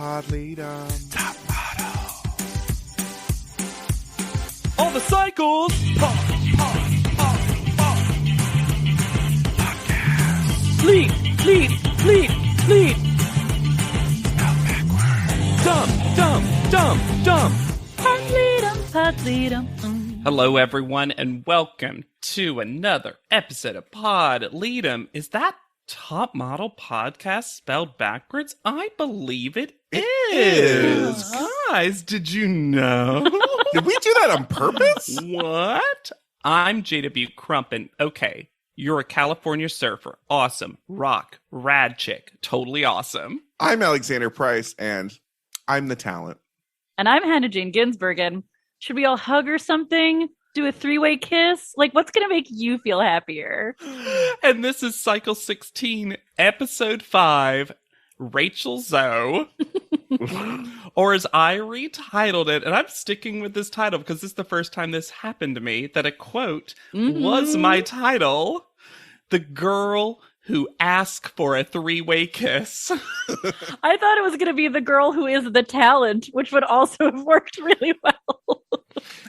Pod Leadum. Top model. All the cycles. Podcast. Fleet. Spelled backwards. Dumb. Pod Leadum. Hello, everyone, and welcome to another episode of Pod Leadum. Is that Top Model Podcast spelled backwards? I believe it is. Guys, did you know? Did we do that on purpose? What? I'm JW Crumpin. Okay, you're a California surfer. Awesome. Rock. Rad chick. Totally awesome. I'm Alexander Price, and I'm the talent. And I'm Hannah Jane Ginsburg. And should we all hug or something? Do a three-way kiss? Like, what's going to make you feel happier? And this is Cycle 16, Episode 5, Rachel Zoe. Or as I retitled it, and I'm sticking with this title because this is the first time this happened to me, that a quote was my title. The girl who asked for a three-way kiss. I thought it was going to be the girl who is the talent, which would also have worked really well.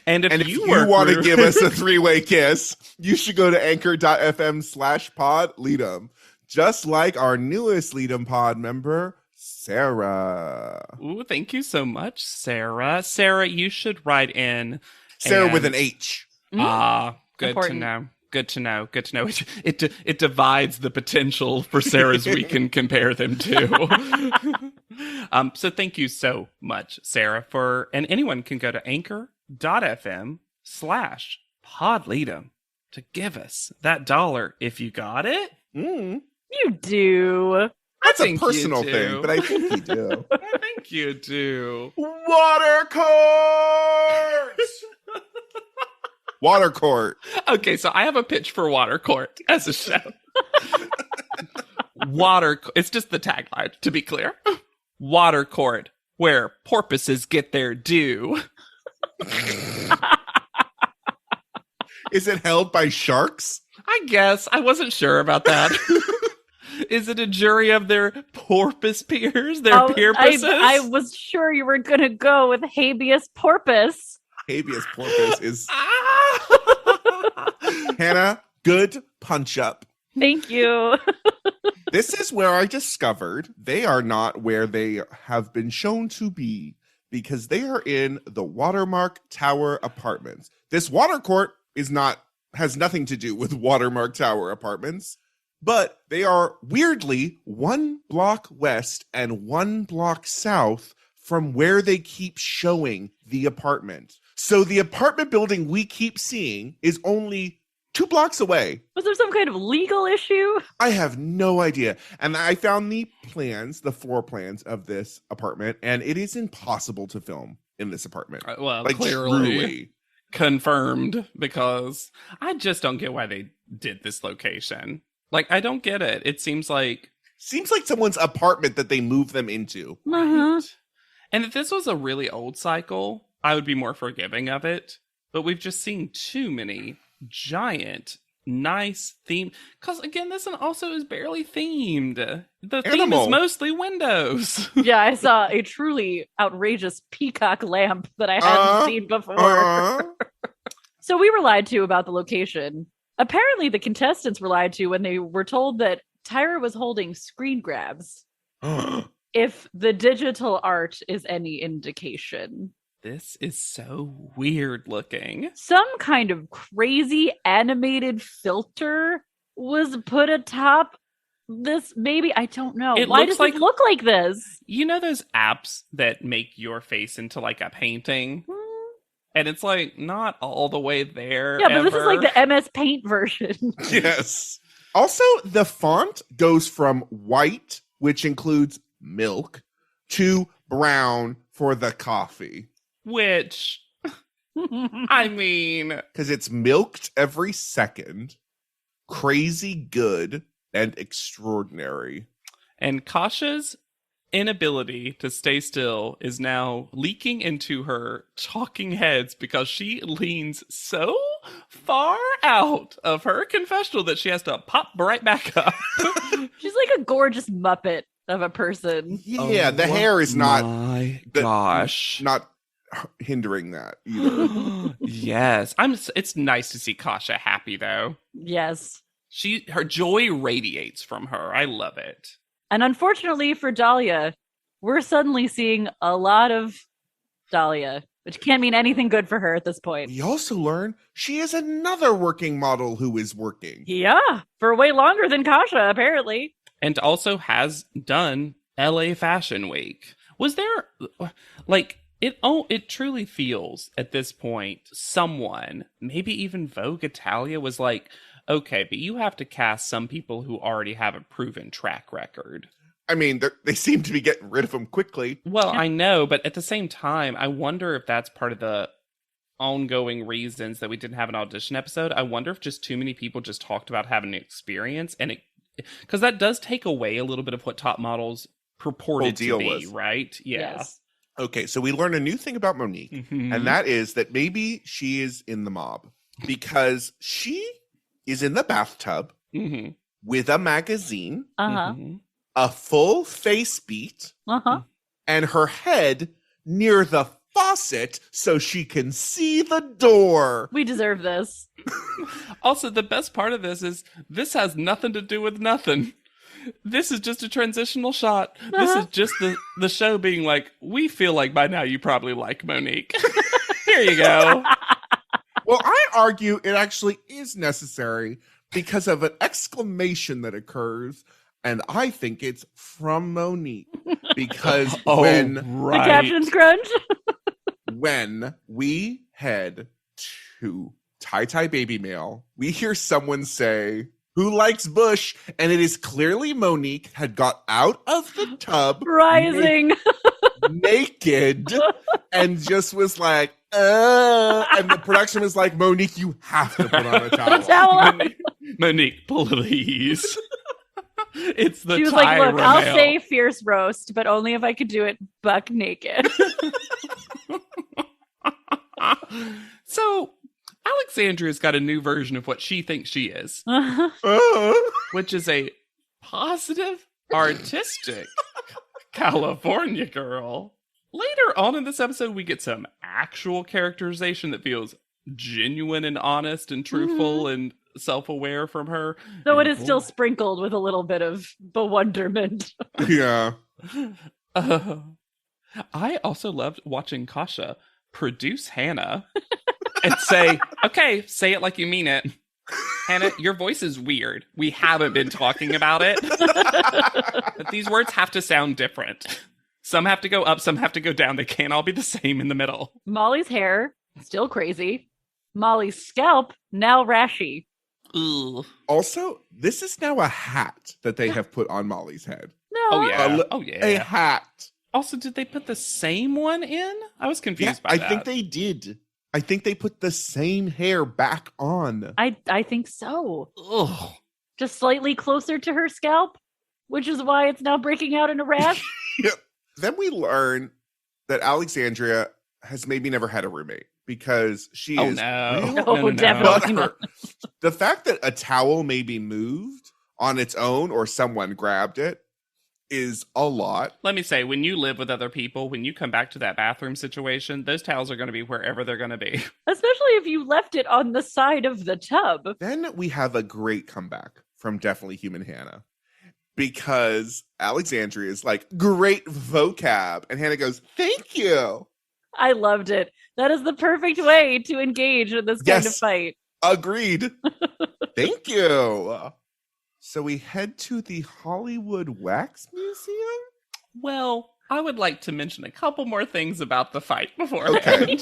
And if you you want to give us a three-way kiss, you should go to anchor.fm/pod Leadum. Just like our newest Leadum Pod member, Sarah. Ooh, thank you so much, Sarah. Sarah, you should write in. Sarah with an H. Good Important. to know. Good to know. It divides the potential for Sarahs we can compare them to. So thank you so much, Sarah, and anyone can go to anchor.fm/podleadum to give us that $1 if you got it. You do. That's a think you personal do. thing, but I think you do. I think you do. Water court! Water court. Okay, so I have a pitch for Water Court as a show. It's just the tagline, to be clear. Water Court, where porpoises get their due. Is it held by sharks? I guess. I wasn't sure about that. Is it a jury of their porpoise peers? Their peerpuses? I was sure you were going to go with habeas porpoise. Habeas porpoise is... Hannah, good punch up. Thank you. This is where I discovered they are not where they have been shown to be, because they are in the Watermark Tower Apartments. This water court has nothing to do with Watermark Tower Apartments, but they are weirdly 1 block west and 1 block south from where they keep showing the apartment. So the apartment building we keep seeing is only 2 blocks away. Was there some kind of legal issue? I have no idea. And I found the floor plans of this apartment, and it is impossible to film in this apartment. Well, like, clearly truly. Confirmed, because I just don't get why they did this location. Like, I don't get it. It seems like someone's apartment that they moved them into. Uh-huh. And if this was a really old cycle, I would be more forgiving of it. But we've just seen too many giant, nice theme. Because again, this one also is barely themed. The theme is mostly windows. Yeah, I saw a truly outrageous peacock lamp that I hadn't seen before. So we were lied to about the location. Apparently, the contestants were lied to when they were told that Tyra was holding screen grabs. If the digital art is any indication. This is so weird looking. Some kind of crazy animated filter was put atop this, maybe. I don't know. Why does it look like this? You know those apps that make your face into like a painting? And it's like not all the way there. Yeah, but this is like the MS Paint version. Yes. Also, the font goes from white, which includes milk, to brown for the coffee. Which, I mean... Because it's milked every second, crazy good, and extraordinary. And Kasha's inability to stay still is now leaking into her talking heads because she leans so far out of her confessional that she has to pop right back up. She's like a gorgeous Muppet. of a person. Yeah, the hair is not My gosh. not hindering that either. Yes. It's nice to see Kasha happy though. Yes. Her joy radiates from her. I love it. And unfortunately for Dahlia, we're suddenly seeing a lot of Dahlia, which can't mean anything good for her at this point. We also learn she is another working model who is working. Yeah, for way longer than Kasha, apparently. And also has done LA Fashion Week. Was there like it truly feels at this point someone, maybe even Vogue Italia, was like, okay, but you have to cast some people who already have a proven track record. I mean, they seem to be getting rid of them quickly. Well, I know, but at the same time, I wonder if that's part of the ongoing reasons that we didn't have an audition episode. I wonder if just too many people just talked about having an experience, and because that does take away a little bit of what Top Models purported to be, was. Right? Yeah. Yes. Okay, so we learn a new thing about Monique, and that is that maybe she is in the mob because she is in the bathtub with a magazine, a full face beat, and her head near the faucet so she can see the door. We deserve this. Also, the best part of this is this has nothing to do with nothing. This is just a transitional shot. This is just the show being like, we feel like by now you probably like Monique. Here you go. Well, I argue it actually is necessary because of an exclamation that occurs, and I think it's from Monique. Because when the captions crunch, when we head to Tie Baby Mail, we hear someone say, "Who likes Bush?" And it is clearly Monique had got out of the tub, rising naked, and just was like, and the production was like, "Monique, you have to put on a towel." Monique, please. It's the She was like, "Look, I'll say fierce roast, but only if I could do it buck naked." So Alexandria's got a new version of what she thinks she is, which is a positive, artistic California girl. Later on in this episode, we get some actual characterization that feels genuine and honest and truthful and self-aware from her. Though it is still sprinkled with a little bit of bewilderment. Yeah. I also loved watching Kasha produce Hannah and say, okay, say it like you mean it. Hannah, your voice is weird. We haven't been talking about it. But these words have to sound different. Some have to go up, some have to go down. They can't all be the same in the middle. Molly's hair, still crazy. Molly's scalp, now rashy. Ugh. Also, this is now a hat that they have put on Molly's head. No. Oh, yeah. A hat. Also, did they put the same one in? I was confused by that. I think they did. I think they put the same hair back on. I think so. Ugh. Just slightly closer to her scalp, which is why it's now breaking out in a rash. Yep. Then we learn that Alexandria has maybe never had a roommate because she is No, definitely not. The fact that a towel may be moved on its own or someone grabbed it is a lot. Let me say, when you live with other people, when you come back to that bathroom situation, those towels are going to be wherever they're going to be. Especially if you left it on the side of the tub. Then we have a great comeback from Definitely Human Hannah. Because Alexandria is like, great vocab. And Hannah goes, thank you. I loved it. That is the perfect way to engage in this kind of fight. Agreed. Thank you. So we head to the Hollywood Wax Museum? Well, I would like to mention a couple more things about the fight before. Okay.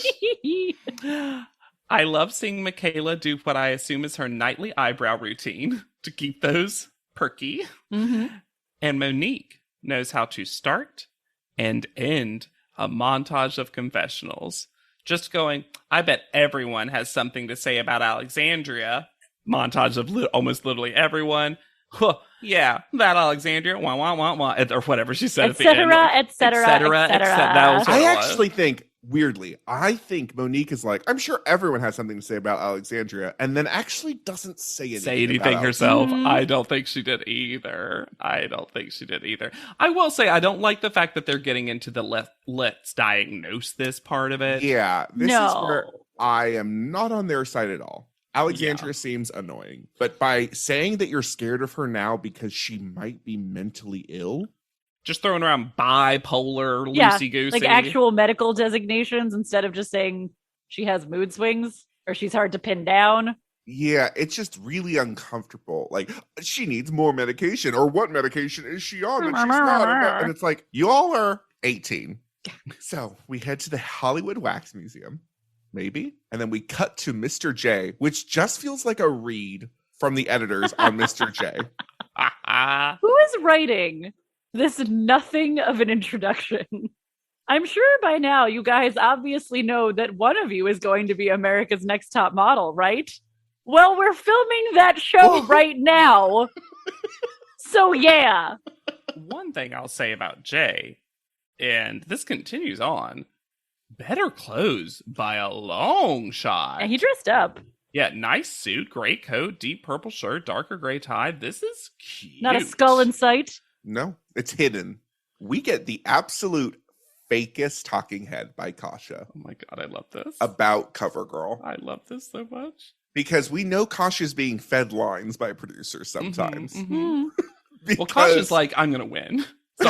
I love seeing Michaela do what I assume is her nightly eyebrow routine to keep those perky. And Monique knows how to start and end a montage of confessionals. Just going, I bet everyone has something to say about Alexandria. Montage of almost literally everyone. Huh, yeah, that Alexandria, wah, wah, wah, wah, or whatever she said at the end. Et cetera, et cetera. That was what I it actually think weirdly, I think Monique is like, I'm sure everyone has something to say about Alexandria, and then actually doesn't say anything, about herself. Mhm. I don't think she did either. I will say I don't like the fact that they're getting into the let's diagnose this part of it. Yeah, this is where No. I am not on their side at all. Alexandria seems annoying, but by saying that you're scared of her now because she might be mentally ill, Just throwing around bipolar, Yeah, loosey-goosey. like actual medical designations instead of just saying she has mood swings or she's hard to pin down. yeah, it's just really uncomfortable. Like, she needs more medication, or what medication is she on that she's not? And it's like, you all are 18. So we head to the Hollywood Wax Museum, maybe, and then we cut to Mr. J, which just feels like a read from the editors on Mr. J. Who is writing this nothing of an introduction? I'm sure by now you guys obviously know that one of you is going to be America's Next Top Model, right? Well, we're filming that show right now. So yeah. One thing I'll say about Jay, and this continues on, better clothes by a long shot. And he dressed up. Yeah, nice suit, gray coat, deep purple shirt, darker gray tie. This is cute. Not a skull in sight. No, it's hidden. We get the absolute fakest talking head by Kasha Oh my god, I love this. about CoverGirl. I love this so much. Because we know Kasha's being fed lines by producers sometimes. Mhm. Hmm. Well, Because Kasha's like, I'm gonna win, so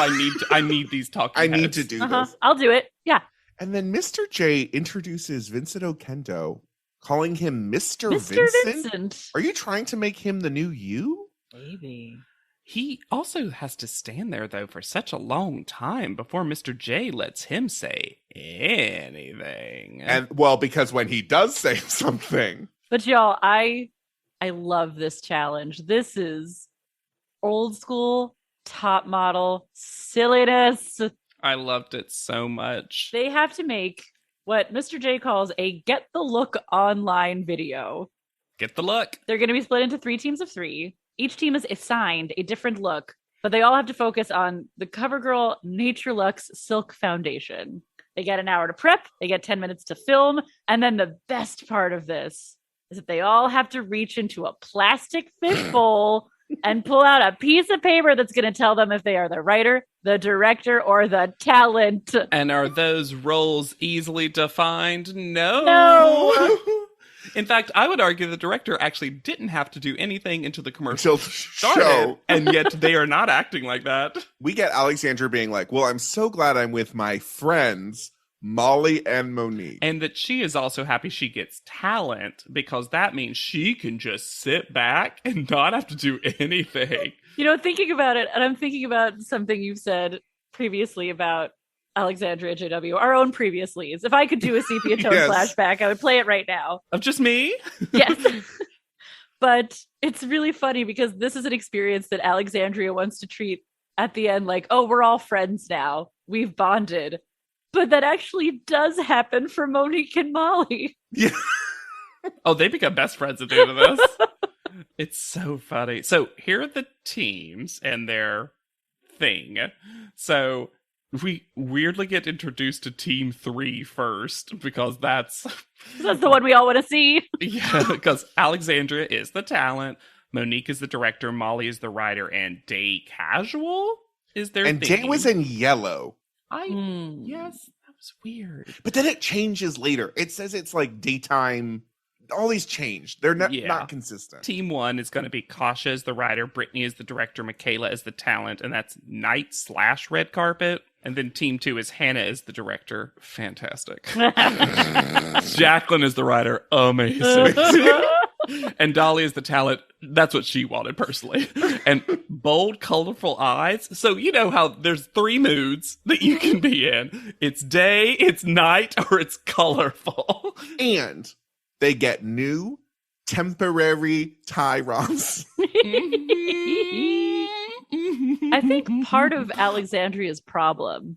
I need these talking. I need heads. to do Uh-huh. this. I'll do it. Yeah. And then Mr. J introduces Vincent Okendo, calling him Mr. Mr. Vincent. Vincent. Are you trying to make him the new you? Maybe. He also has to stand there though for such a long time before Mr. J lets him say anything. And well, because when he does say something, But y'all, I love this challenge. This is old school, top model silliness. I loved it so much. They have to make what Mr. J calls a get the look online video. Get the look. They're going to be split into 3 teams of 3. Each team is assigned a different look, but they all have to focus on the CoverGirl Nature Luxe Silk Foundation. They get an hour to prep, they get 10 minutes to film, and then the best part of this is that they all have to reach into a plastic fish bowl and pull out a piece of paper that's going to tell them if they are the writer, the director, or the talent. And are those roles easily defined? No. No. In fact, I would argue the director actually didn't have to do anything until the commercial until the started, show, and yet they are not acting like that. we get Alexandra being like, well, I'm so glad I'm with my friends, Molly and Monique. And that she is also happy she gets talent because that means she can just sit back and not have to do anything. You know, thinking about it, and I'm thinking about something you've said previously about Alexandria JW, our own previouslys. If I could do a sepia tone Yes. flashback, I would play it right now. Of just me? Yes. But it's really funny because this is an experience that Alexandria wants to treat at the end like, oh, we're all friends now. We've bonded. But that actually does happen for Monique and Molly. Yeah. Oh, they become best friends at the end of this. It's so funny. So here are the teams and their thing. So we weirdly get introduced to Team 3 first because that's the one we all want to see. yeah, because Alexandria is the talent, Monique is the director, Molly is the writer, and Day Casual is their And theme. Day was in yellow. Yes, that was weird. But then it changes later. It says it's like daytime. All these changed. They're not consistent. Team 1 is going to be Kasha as the writer, Brittany is the director, Michaela as the talent, and that's night/red carpet. And then Team 2 is Hannah as the director. Fantastic. Jacqueline is the writer. Amazing. And Dolly is the talent. That's what she wanted personally. And bold, colorful eyes. So you know how there's 3 moods that you can be in. It's day, it's night, or it's colorful. And they get new temporary tie romps. I think part of Alexandria's problem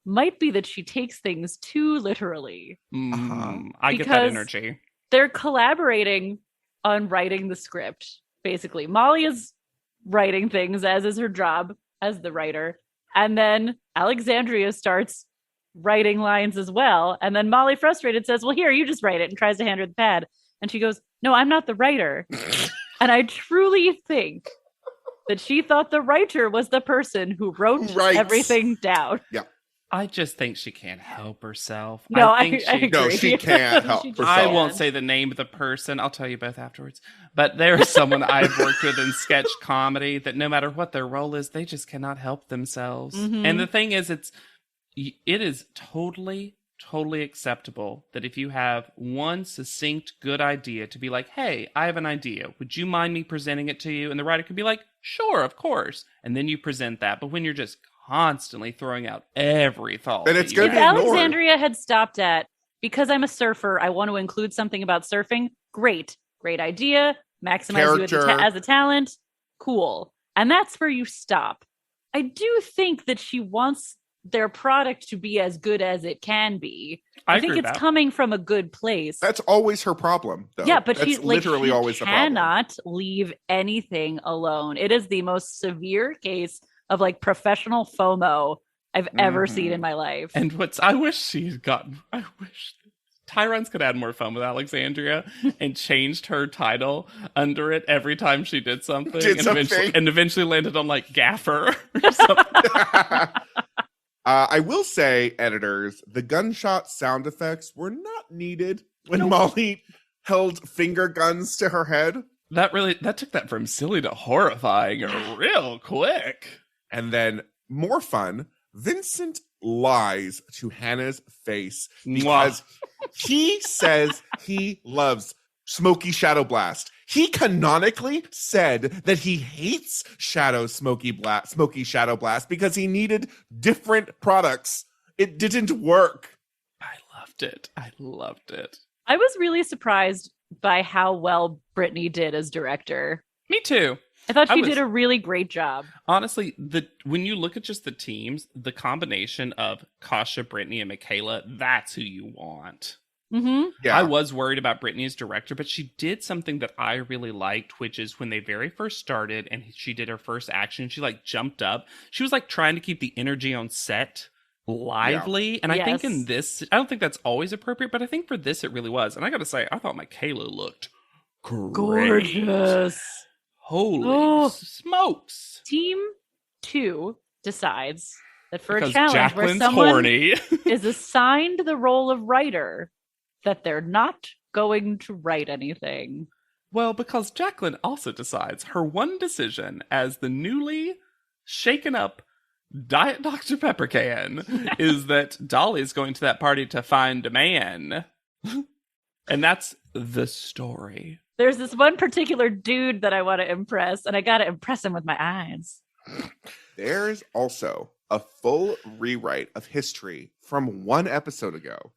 might be that she takes things too literally. I get that Because energy. They're collaborating on writing the script, basically. Molly is writing things, as is her job as the writer. And then Alexandria starts writing lines as well. And then Molly, frustrated, says, well, here, you just write it, and tries to hand her the pad. And she goes, no, I'm not the writer. And I truly think that she thought the writer was the person who wrote everything down. Yeah. I just think she can't help herself. No, I agree. No, she can't help herself. I won't say the name of the person. I'll tell you both afterwards. But there is someone I've worked with in sketch comedy that no matter what their role is, they just cannot help themselves. Mhm. And the thing is, it is totally acceptable that if you have one succinct, good idea to be like, hey, I have an idea. Would you mind me presenting it to you? And the writer could be like, sure, of course. And then you present that. But when you're just constantly throwing out every thought. And it's going to if be ignored. Alexandria had stopped at, because I'm a surfer, I want to include something about surfing. Great idea. Maximize you as a talent. Cool. And that's where you stop. I do think that she wants their product to be as good as it can be. I think it's coming from a good place. That's always her problem, though. Yeah, but that's literally always the problem. Cannot leave anything alone. It is the most severe case of like professional FOMO I've ever seen in my life. And I wish Tyrons could add more fun with Alexandria and changed her title under it every time she did something. And eventually landed on like Gaffer or something. I will say, editors, the gunshot sound effects were not needed when Molly held finger guns to her head. That took that from silly to horrifying real quick. And then, more fun, Vincent lies to Hannah's face because he says he loves Smoky Shadow Blast. He canonically said that he hates Smoky Shadow Blast because he needed different products. It didn't work. I loved it. I was really surprised by how well Brittany did as director. Me too. I thought she did a really great job. Honestly, when you look at just the teams, the combination of Kasha, Brittany, and Michaela, that's who you want. Mm-hmm. Yeah. I was worried about Brittany as director, but she did something that I really liked, which is when they very first started and she did her first action, she like jumped up. She was like trying to keep the energy on set lively. Yeah. And I think in this, I don't think that's always appropriate, but I think for this it really was. And I gotta say, I thought Michaela looked gorgeous. Holy smokes. Team 2 decides that for because a challenge Jacqueline's where someone horny. is assigned the role of writer, that they're not going to write anything. Well, because Jacqueline also decides her one decision as the newly shaken up Diet Dr. Pepper can is that Dolly is going to that party to find a man. And that's the story. There's this one particular dude that I want to impress, and I got to impress him with my eyes. There's also a full rewrite of history from one episode ago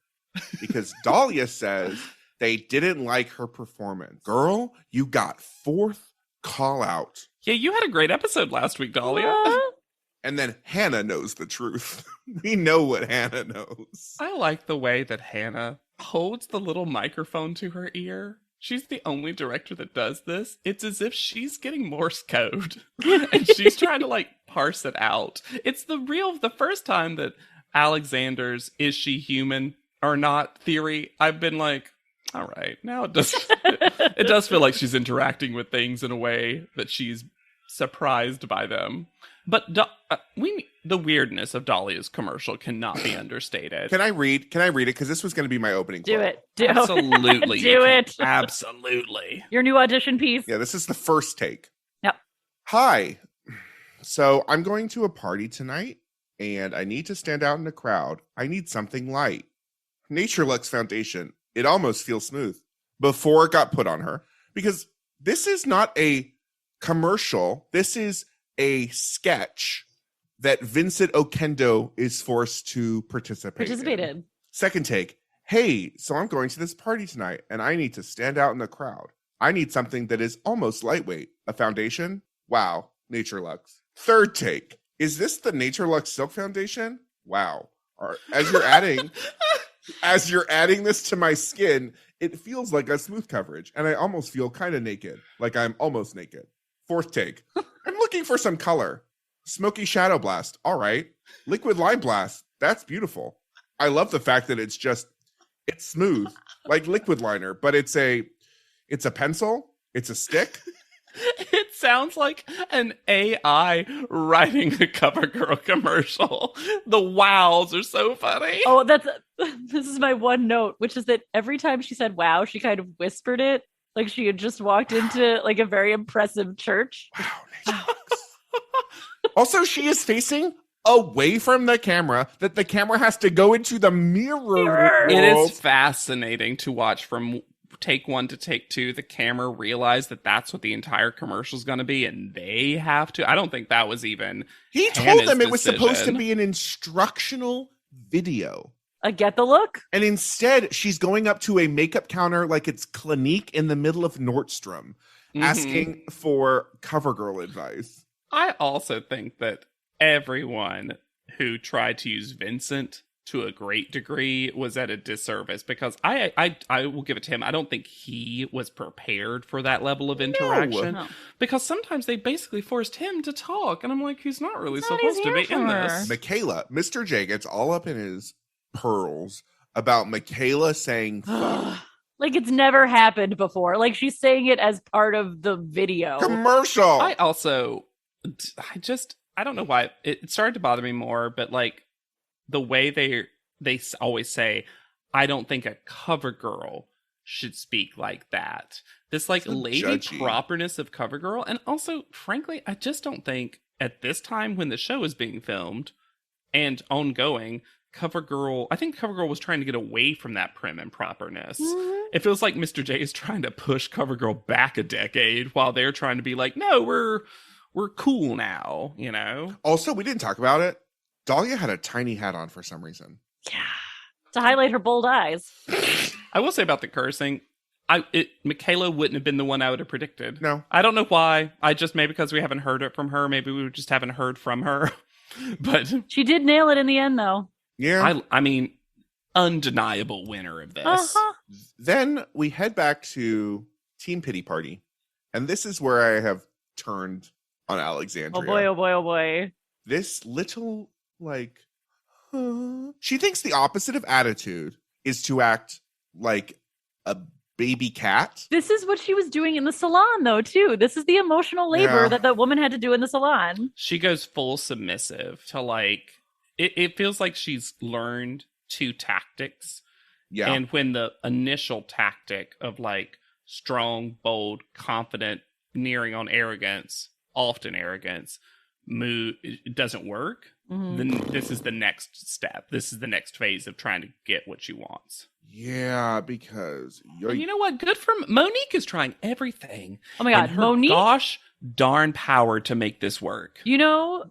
because Dahlia says they didn't like her performance. Girl, you got 4th call out. Yeah, you had a great episode last week, Dahlia. And then Hannah knows the truth. We know what Hannah knows. I like the way that Hannah holds the little microphone to her ear. She's the only director that does this. It's as if she's getting Morse code and she's trying to like parse it out. It's the first time that Alexander's "is she human or not" theory, I've been like, all right, now it does feel like she's interacting with things in a way that she's surprised by them. But the weirdness of Dahlia's commercial cannot be understated. Can I read it? Because this was going to be my opening. Do quote. it. Absolutely. Do it. Absolutely. Your new audition piece. Yeah, this is the first take. Yep. Hi. So I'm going to a party tonight, and I need to stand out in the crowd. I need something light. Nature Lux Foundation. It almost feels smooth. Before it got put on her. Because this is not a commercial. This is a sketch that Vincent Okendo is forced to participate in. Second take. Hey, so I'm going to this party tonight and I need to stand out in the crowd. I need something that is almost lightweight. A foundation? Wow. Nature Lux. Third take. Is this the Nature Lux Silk Foundation? Wow. As you're adding this to my skin, it feels like a smooth coverage and I almost feel kind of naked. Like I'm almost naked. Fourth take. I'm looking for some color. Smoky Shadow Blast. All right. Liquid Lime Blast. That's beautiful. I love the fact that it's smooth, like liquid liner, but it's a pencil, it's a stick. It sounds like an AI writing a CoverGirl commercial. The wows are so funny. Oh, this is my one note, which is that every time she said wow, she kind of whispered it like she had just walked into like a very impressive church. Wow. Also, she is facing away from the camera, that the camera has to go into the mirror. It is fascinating to watch from take 1 to take 2. The camera realized that that's what the entire commercial is going to be, and they have to. I don't think that was even. He told them it was supposed to be an instructional video. Get the look? And instead, she's going up to a makeup counter like it's Clinique in the middle of Nordstrom, asking for CoverGirl advice. I also think that everyone who tried to use Vincent to a great degree was at a disservice, because I will give it to him. I don't think he was prepared for that level of interaction. No. Because sometimes they basically forced him to talk, and I'm like, he's not really supposed to be in this. Michaela, Mr. J gets all up in his pearls about Michaela saying fuck. Like it's never happened before. Like she's saying it as part of the video. Commercial. I don't know why it started to bother me more, but like the way they always say, I don't think a CoverGirl should speak like that. This like lady judgy properness of CoverGirl. And also, frankly, I just don't think at this time when the show is being filmed and ongoing, I think CoverGirl was trying to get away from that prim and properness. It feels like Mr. J is trying to push CoverGirl back a decade while they're trying to be like, no, we're cool now, you know? Also, we didn't talk about it. Dahlia had a tiny hat on for some reason. Yeah. To highlight her bold eyes. I will say about the cursing, Michaela wouldn't have been the one I would have predicted. No. I don't know why. Maybe because we haven't heard it from her. Maybe we just haven't heard from her. But she did nail it in the end, though. Yeah. I mean, undeniable winner of this. Uh-huh. Then we head back to Team Pity Party. And this is where I have turned on Alexandria. Oh boy, oh boy, oh boy. This little, she thinks the opposite of attitude is to act like a baby cat. This is what she was doing in the salon, though, too. This is the emotional labor that woman had to do in the salon. She goes full submissive to it feels like she's learned 2 tactics. Yeah. And when the initial tactic of strong, bold, confident, nearing on arrogance, often arrogance, it doesn't work, then this is the next step. This is the next phase of trying to get what she wants. Yeah, because and you know what? Good for Monique is trying everything. Oh my God, Monique! Gosh darn power to make this work. You know,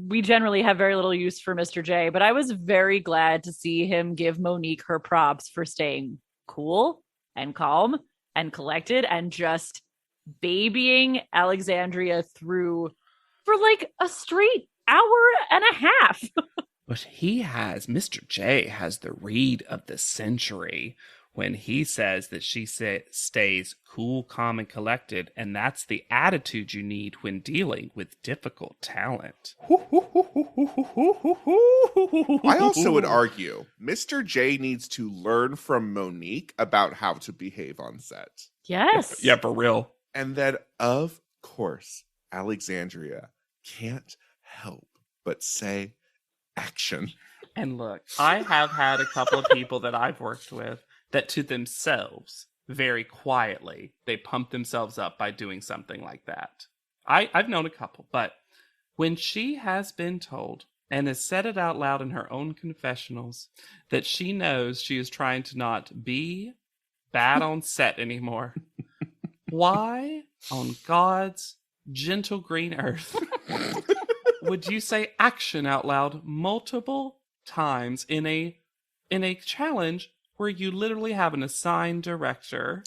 we generally have very little use for Mr. J, but I was very glad to see him give Monique her props for staying cool and calm and collected and just babying Alexandria through for a straight hour and a half. But Mr. J has the read of the century when he says that she stays cool, calm, and collected, and that's the attitude you need when dealing with difficult talent. I also would argue Mr. J needs to learn from Monique about how to behave on set. Yes. Yeah, for real. And that, of course, Alexandria can't help but say action. And look, I have had a couple of people that I've worked with that to themselves, very quietly, they pump themselves up by doing something like that. I've known a couple, but when she has been told and has said it out loud in her own confessionals that she knows she is trying to not be bad on set anymore, why on God's gentle green earth would you say action out loud multiple times in a challenge where you literally have an assigned director?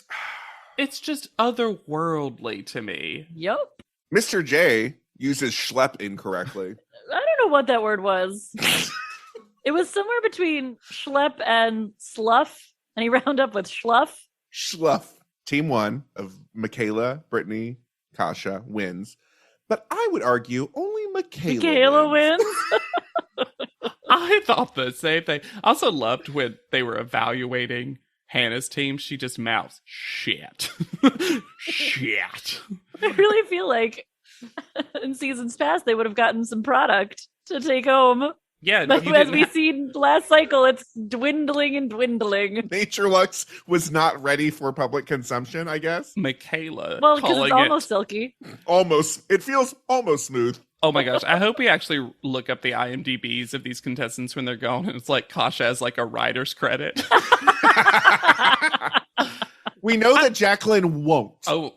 It's just otherworldly to me. Yep. Mr. J uses schlep incorrectly. I don't know what that word was. It was somewhere between schlep and slough, and he rounded up with schluff. Schluff. Team 1 of Michaela, Brittany, Kasha wins. But I would argue only Michaela wins. I thought the same thing. I also loved when they were evaluating Hannah's team. She just mouths, shit. Shit. I really feel like in seasons past, they would have gotten some product to take home. Yeah, But as we seen last cycle, it's dwindling and dwindling. Nature Lux was not ready for public consumption, I guess. Michaela. Well, because calling it's almost silky. Almost. It feels almost smooth. Oh my gosh. I hope we actually look up the IMDb's of these contestants when they're gone. And it's like Kasha has like a writer's credit. We know that Jacqueline won't. Oh,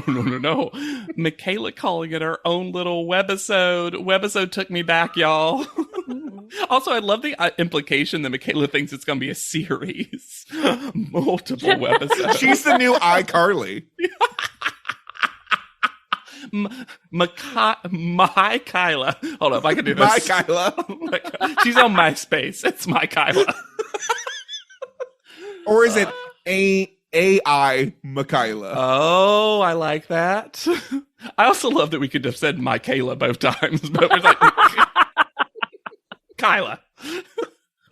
no. Michaela calling it her own little webisode. Webisode took me back, y'all. Also, I love the implication that Michaela thinks it's going to be a series. Multiple webisodes. She's the new iCarly. My Kyla. Hold up, I can do this. My Kyla. She's on MySpace. It's my Kyla. Or is it AI Michaela? Oh, I like that. I also love that we could have said Michaela both times, but we're like Kyla.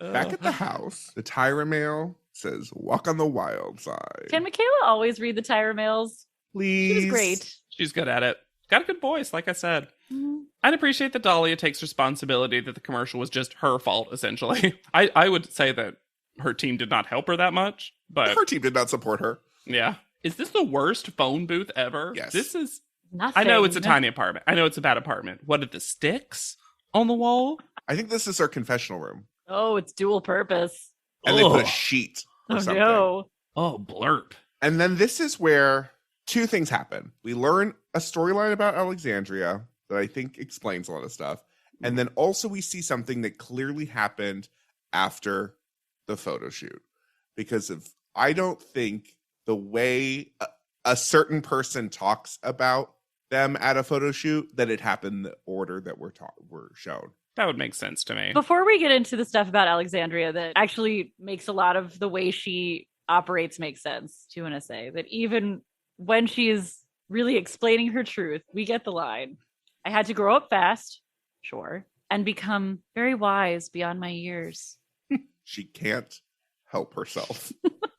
Back at the house, the Tyra mail says, walk on the wild side. Can Michaela always read the Tyra mails? Please. She's great. She's good at it. Got a good voice, like I said. Mm-hmm. I'd appreciate that Dahlia takes responsibility that the commercial was just her fault, essentially. I would say that her team did not help her that much, but Her team did not support her. yeah. Is this the worst phone booth ever? Yes. This is... Nothing. I know it's a tiny apartment. I know it's a bad apartment. What are the sticks on the wall? I think this is her confessional room. Oh, it's dual purpose. And they put a Ugh. sheet or Oh, something. no. Oh, blurp. And then this is where two things happen. We learn a storyline about Alexandria that I think explains a lot of stuff. And then also we see something that clearly happened after the photo shoot. Because I don't think the way a certain person talks about them at a photo shoot, that it happened the order that we're shown. That would make sense to me. Before we get into the stuff about Alexandria that actually makes a lot of the way she operates make sense, do you want to say that even when she's really explaining her truth, we get the line, I had to grow up fast, sure, and become very wise beyond my years. She can't help herself.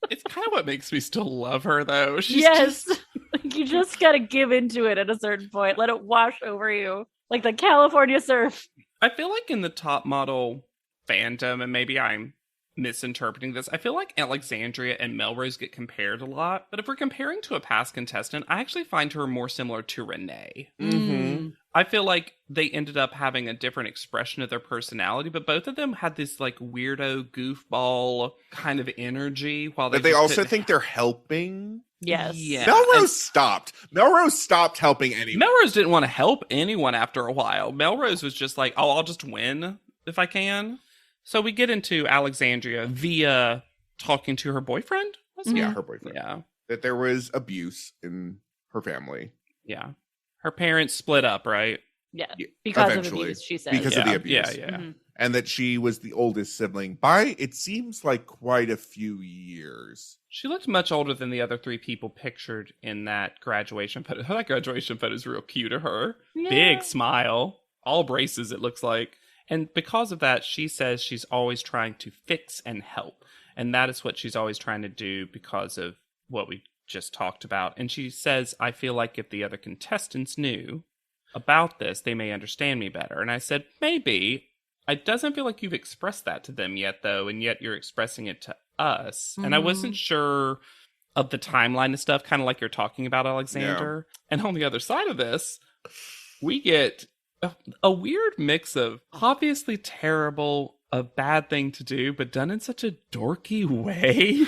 It's kind of what makes me still love her, though. She's Yes. just- You just got to give into it at a certain point. Let it wash over you like the California surf. I feel like in the top model fandom, and maybe I'm misinterpreting this, I feel like Alexandria and Melrose get compared a lot. But if we're comparing to a past contestant, I actually find her more similar to Renee. Mm-hmm. I feel like they ended up having a different expression of their personality, but both of them had this like weirdo goofball kind of energy. While But they also think they're helping. Yes. Yeah. Melrose stopped. Melrose stopped helping anyone. Melrose didn't want to help anyone after a while. Melrose was just like, oh, I'll just win if I can. So we get into Alexandria via talking to her boyfriend. Was it? Yeah, her boyfriend. Yeah. That there was abuse in her family. Yeah. Her parents split up, right? Yeah. Yeah, Because of eventually. abuse, she says. Because of the abuse. Yeah. Mhm. And that she was the oldest sibling by, it seems like, quite a few years. She looked much older than the other three people pictured in that graduation photo. That graduation photo is real cute of her. Yeah. Big smile. All braces, it looks like. And because of that, she says she's always trying to fix and help. And that is what she's always trying to do because of what we just talked about. And she says, I feel like if the other contestants knew about this, they may understand me better. And I said, maybe. It doesn't feel like you've expressed that to them yet, though, and yet you're expressing it to us. And I wasn't sure of the timeline and stuff, kind of like you're talking about, Alexander. Yeah. And on the other side of this, we get a weird mix of obviously terrible, a bad thing to do, but done in such a dorky way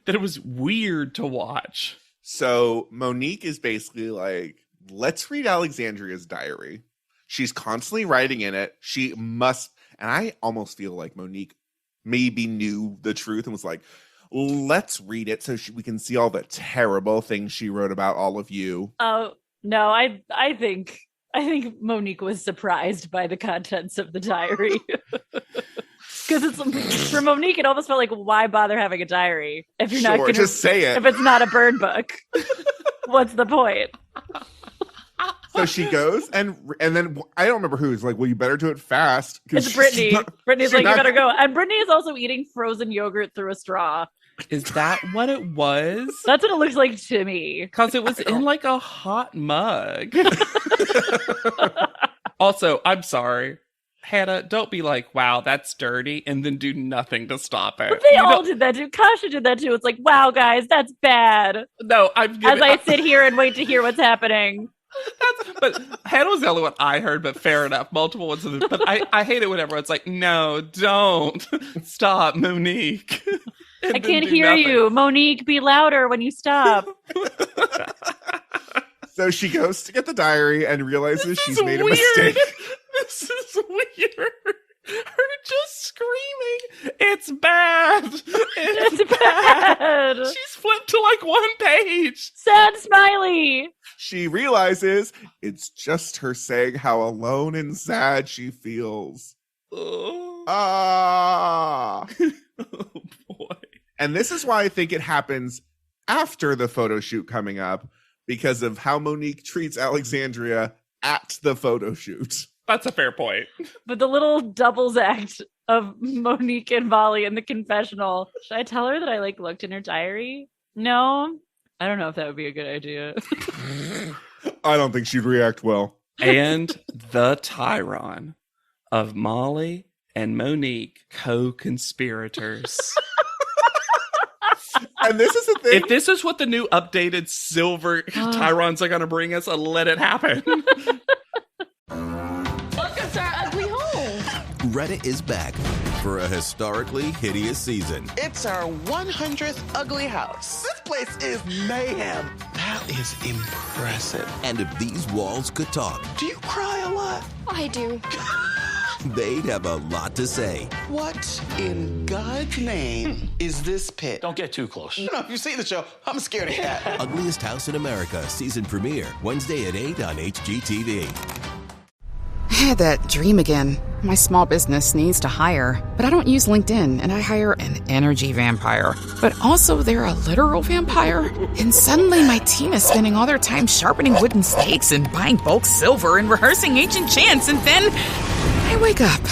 that it was weird to watch. So Monique is basically like, let's read Alexandria's diary. She's constantly writing in it. She must, and I almost feel like Monique maybe knew the truth and was like, let's read it so we can see all the terrible things she wrote about all of you. Oh, no, I think Monique was surprised by the contents of the diary. Because it's for Monique, it almost felt like, why bother having a diary if you're not going to just say it? If it's not a burn book, what's the point? So she goes, and then I don't remember who's like, well, you better do it fast. It's Brittany. Brittany's like, you better go. And Brittany is also eating frozen yogurt through a straw. Is that what it was? That's what it looks like to me. Because it was in like a hot mug. Also, I'm sorry. Hannah, don't be like, wow, that's dirty, and then do nothing to stop it. But they all did that too. Kasha did that too. It's like, wow, guys, that's bad. No, I'm giving... As I sit here and wait to hear what's happening. But Hannah was the only one I heard, but fair enough. Multiple ones. But I hate it when everyone's like, no, don't. Stop, Monique. I can't hear you. Monique, be louder when you stop. So she goes to get the diary and realizes she's made a mistake. This is weird. Her just screaming, it's bad. It's bad. She's flipped to like one page. Sad smiley. She realizes it's just her saying how alone and sad she feels. Ah. Oh boy. And this is why I think it happens after the photo shoot coming up, because of how Monique treats Alexandria at the photo shoot. That's a fair point. But the little doubles act of Monique and Molly in the confessional. Should I tell her that I looked in her diary? No, I don't know if that would be a good idea. I don't think she'd react well. And the Tyron of Molly and Monique, co-conspirators. And this is the thing. If this is what the new updated silver Tyrons are going to bring us, let it happen. Welcome to our ugly home. Reddit is back for a historically hideous season. It's our 100th ugly house. This place is mayhem. That is impressive. And if these walls could talk, Do you cry a lot? I do. they'd have a lot to say. What in God's name is this pit? Don't get too close. You know, if you see the show, I'm scared of cat. Ugliest House in America, season premiere, Wednesday at 8 on HGTV. I had that dream again. My small business needs to hire, but I don't use LinkedIn, and I hire an energy vampire. But also, they're a literal vampire. And suddenly, my team is spending all their time sharpening wooden stakes and buying bulk silver and rehearsing ancient chants, and then I wake up.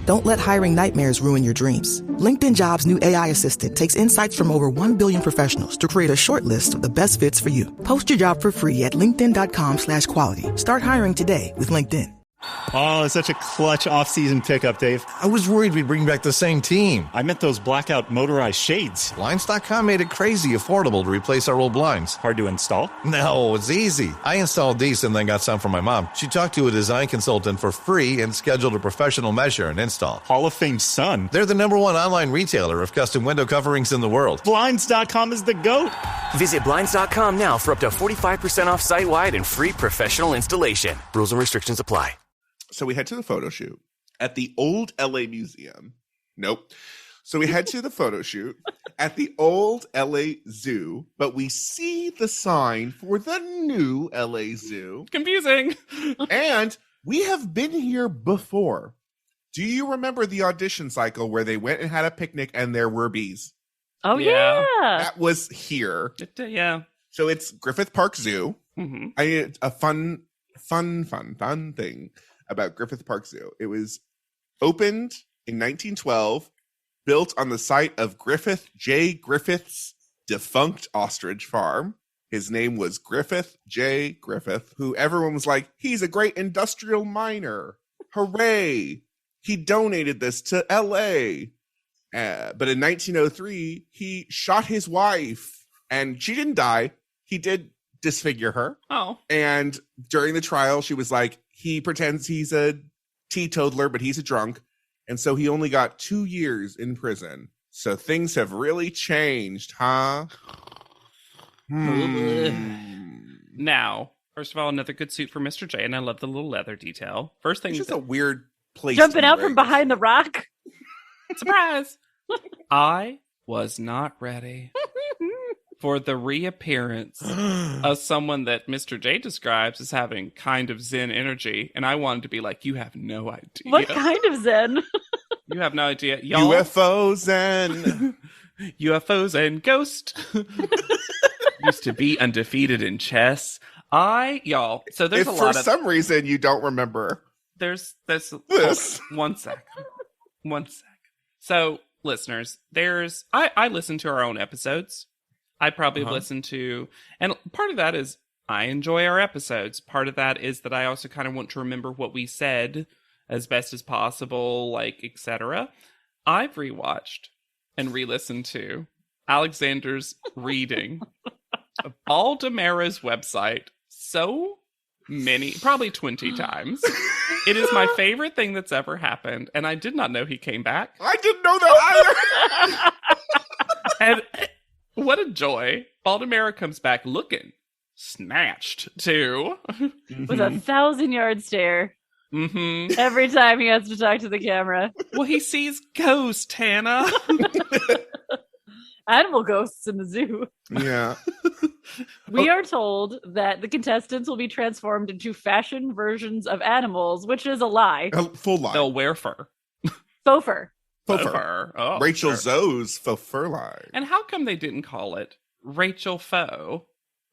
Don't let hiring nightmares ruin your dreams. LinkedIn Jobs' new AI assistant takes insights from over 1 billion professionals to create a short list of the best fits for you. Post your job for free at linkedin.com/quality. Start hiring today with LinkedIn. Oh, it's such a clutch off-season pickup, Dave. I was worried we'd bring back the same team. I meant those blackout motorized shades. Blinds.com made it crazy affordable to replace our old blinds. Hard to install? No, it's easy. I installed these and then got some for my mom. She talked to a design consultant for free and scheduled a professional measure and install. Hall of Fame son. They're the #1 online retailer of custom window coverings in the world. Blinds.com is the GOAT. Visit Blinds.com now for up to 45% off site-wide and free professional installation. Rules and restrictions apply. So we head to the photo shoot at the old LA Museum. Nope. So we head to the photo shoot at the old LA Zoo, but we see the sign for the new LA Zoo. Confusing. And we have been here before. Do you remember the audition cycle where they went and had a picnic and there were bees? Oh, yeah. That was here. Yeah. So it's Griffith Park Zoo. Mm-hmm. A fun thing about Griffith Park Zoo. It was opened in 1912, built on the site of Griffith J. Griffith's defunct ostrich farm. His name was Griffith J. Griffith, who everyone was like, he's a great industrial miner. Hooray. He donated this to LA. But in 1903, he shot his wife, and she didn't die. He did disfigure her. Oh. And during the trial, she was like, he pretends he's a teetotaler, but he's a drunk. And so he only got 2 years in prison. So things have really changed, huh? Now, first of all, another good suit for Mr. J, and I love the little leather detail. First thing, it's just a weird place. Jumping out from behind the rock. Surprise! I was not ready for the reappearance of someone that Mr. J describes as having kind of Zen energy, and I wanted to be like, you have no idea. What kind of Zen? You have no idea. Y'all, UFOs and UFOs and ghost. Used to be undefeated in chess. So there's If a for lot of some reason you don't remember there's this. One sec. So listeners, I listen to our own episodes. I probably have listened to, and part of that is I enjoy our episodes. Part of that is that I also kind of want to remember what we said as best as possible, like etc. I've rewatched and re-listened to Alexander's reading of Aldemara's website so many, probably 20 times. It is my favorite thing that's ever happened, and I did not know he came back. I didn't know that either. And what a joy. Aldemara comes back looking snatched, too. With a 1,000-yard stare. Mm-hmm. Every time he has to talk to the camera. Well, he sees ghosts, Hannah. Animal ghosts in the zoo. Yeah. We are told that the contestants will be transformed into fashion versions of animals, which is a lie. A full lie. They'll wear fur. Faux fur. Faux Faux fur. fur. Oh, Rachel sure. Zoe's faux fur line. And how come they didn't call it Rachel Faux?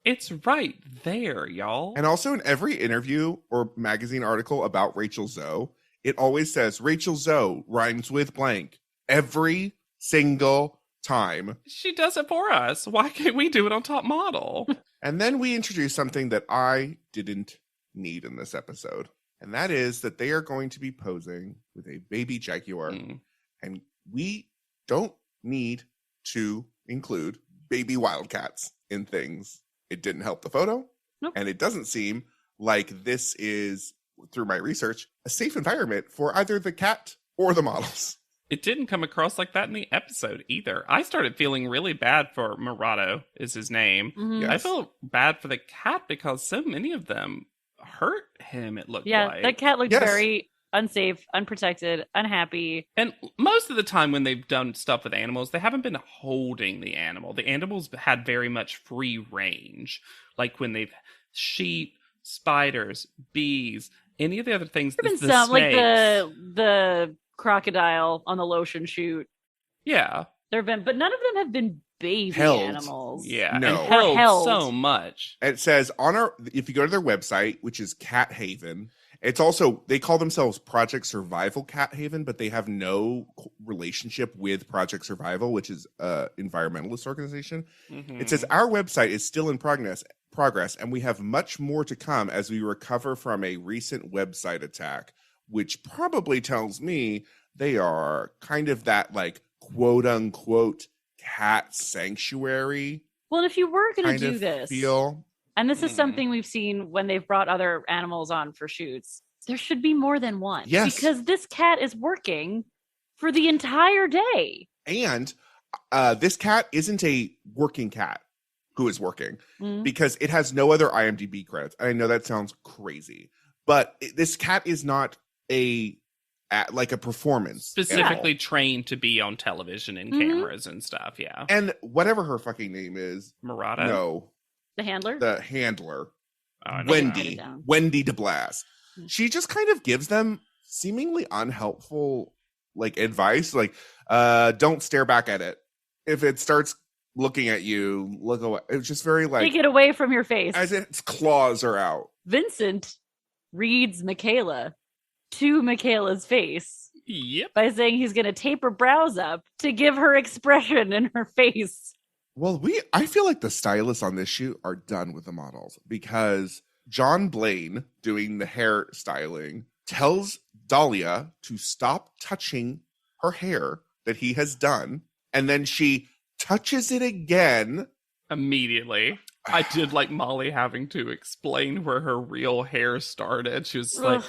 It's right there, y'all. And also in every interview or magazine article about Rachel Zoe, it always says Rachel Zoe rhymes with blank every single time. She does it for us. Why can't we do it on Top Model? And then we introduce something that I didn't need in this episode. And that is that they are going to be posing with a baby jaguar. And we don't need to include baby wildcats in things. It didn't help the photo. Nope. And it doesn't seem like this is, through my research, a safe environment for either the cat or the models. It didn't come across like that in the episode either. I started feeling really bad for Murado, is his name. Mm-hmm. Yes. I feel bad for the cat because so many of them hurt him, it looked Yeah, like. that cat looked Yes. very unsafe, unprotected, unhappy. And most of the time when they've done stuff with animals, they haven't been holding the animal. The animals had very much free range. Like when they've sheep, spiders, bees, any of the other things. There have been the some, like snakes. the crocodile on the lotion shoot. Yeah. There have been, but none of them have been baby Held. animals. Yeah. No. And held, Held. so much. And it says if you go to their website, which is Cat Haven, it's also, they call themselves Project Survival Cat Haven, but they have no relationship with Project Survival, which is an environmentalist organization. Mm-hmm. It says our website is still in progress, and we have much more to come as we recover from a recent website attack, which probably tells me they are kind of that like quote unquote cat sanctuary. Well, if you were going kind to do of this, feel. and this is something we've seen when they've brought other animals on for shoots, there should be more than one. Yes. Because this cat is working for the entire day. And this cat isn't a working cat who is working because it has no other IMDb credits. I know that sounds crazy, but this cat is not like a performance. Specifically trained to be on television and cameras and stuff, yeah. And whatever her fucking name is. Murado? No. The handler? The handler. Oh, Wendy DeBlas. She just kind of gives them seemingly unhelpful like advice, like don't stare back at it. If it starts looking at you, look away. It's just very like take it away from your face. as its claws are out. Vincent reads Michaela to Michaela's face. Yep. By saying he's going to tape her brows up to give her expression in her face. Well, I feel like the stylists on this shoot are done with the models because John Blaine, doing the hair styling, tells Dahlia to stop touching her hair that he has done, and then she touches it again. Immediately. I did like Molly having to explain where her real hair started. She was like,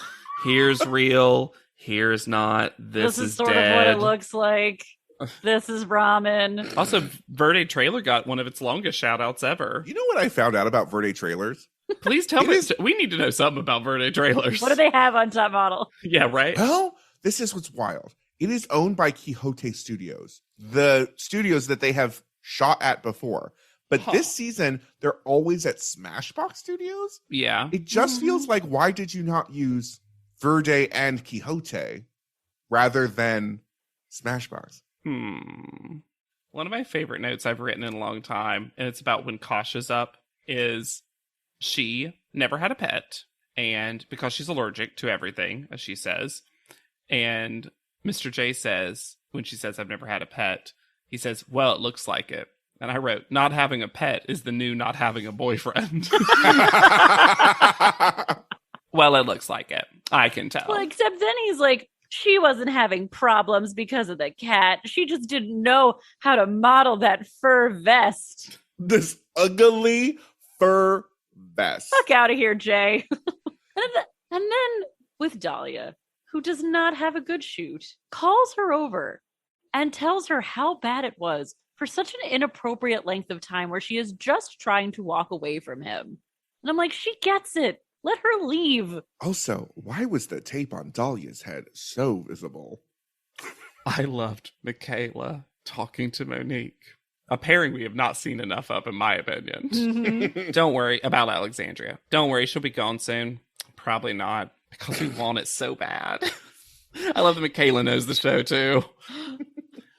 here's real, here's not, this is sort dead. of what it looks like. This is ramen. Also, Verde Trailer got one of its longest shout outs ever. You know what I found out about Verde Trailers? Please tell me. We need to know something about Verde Trailers. What do they have on Top Model? Yeah, right? Well, this is what's wild. It is owned by Quixote Studios, the studios that they have shot at before. But this season, they're always at Smashbox Studios. Yeah. It just feels like, why did you not use Verde and Quixote rather than Smashbox? One of my favorite notes I've written in a long time, and it's about when Kasha's up, is she never had a pet, and because she's allergic to everything, as she says. And Mr. J says, when she says, I've never had a pet, he says, well, it looks like it. And I wrote, not having a pet is the new not having a boyfriend. Well, it looks like it. I can tell. Well, except then he's like, she wasn't having problems because of the cat. She just didn't know how to model that fur vest. This ugly fur vest. Fuck out of here, Jay. And then with Dahlia, who does not have a good shoot, calls her over and tells her how bad it was for such an inappropriate length of time where she is just trying to walk away from him. And I'm like, she gets it. Let her leave. Also, why was the tape on Dahlia's head so visible? I loved Michaela talking to Monique. A pairing we have not seen enough of, in my opinion. Mm-hmm. Don't worry about Alexandria. Don't worry, she'll be gone soon. Probably not, because we want it so bad. I love that Michaela knows the show, too.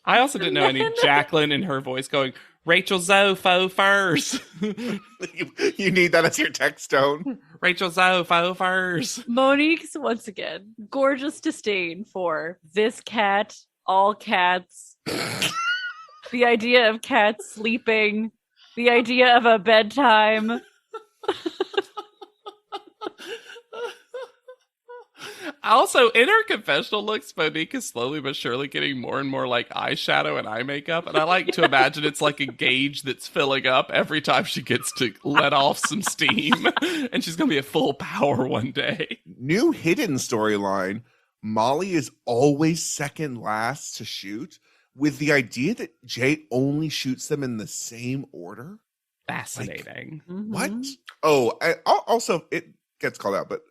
I also didn't know any Jacqueline in her voice going, Rachel Zoe, faux furs. You need that as your text tone. Rachel Zoe, faux furs. Monique's, once again, gorgeous disdain for this cat, all cats, the idea of cats sleeping, the idea of a bedtime. Also, in her confessional looks, Monique is slowly but surely getting more and more like eyeshadow and eye makeup. And I like to imagine it's like a gauge that's filling up every time she gets to let off some steam. And she's going to be at full power one day. New hidden storyline. Molly is always second last to shoot, with the idea that Jay only shoots them in the same order. Fascinating. Like, what? Oh, also, it gets called out, but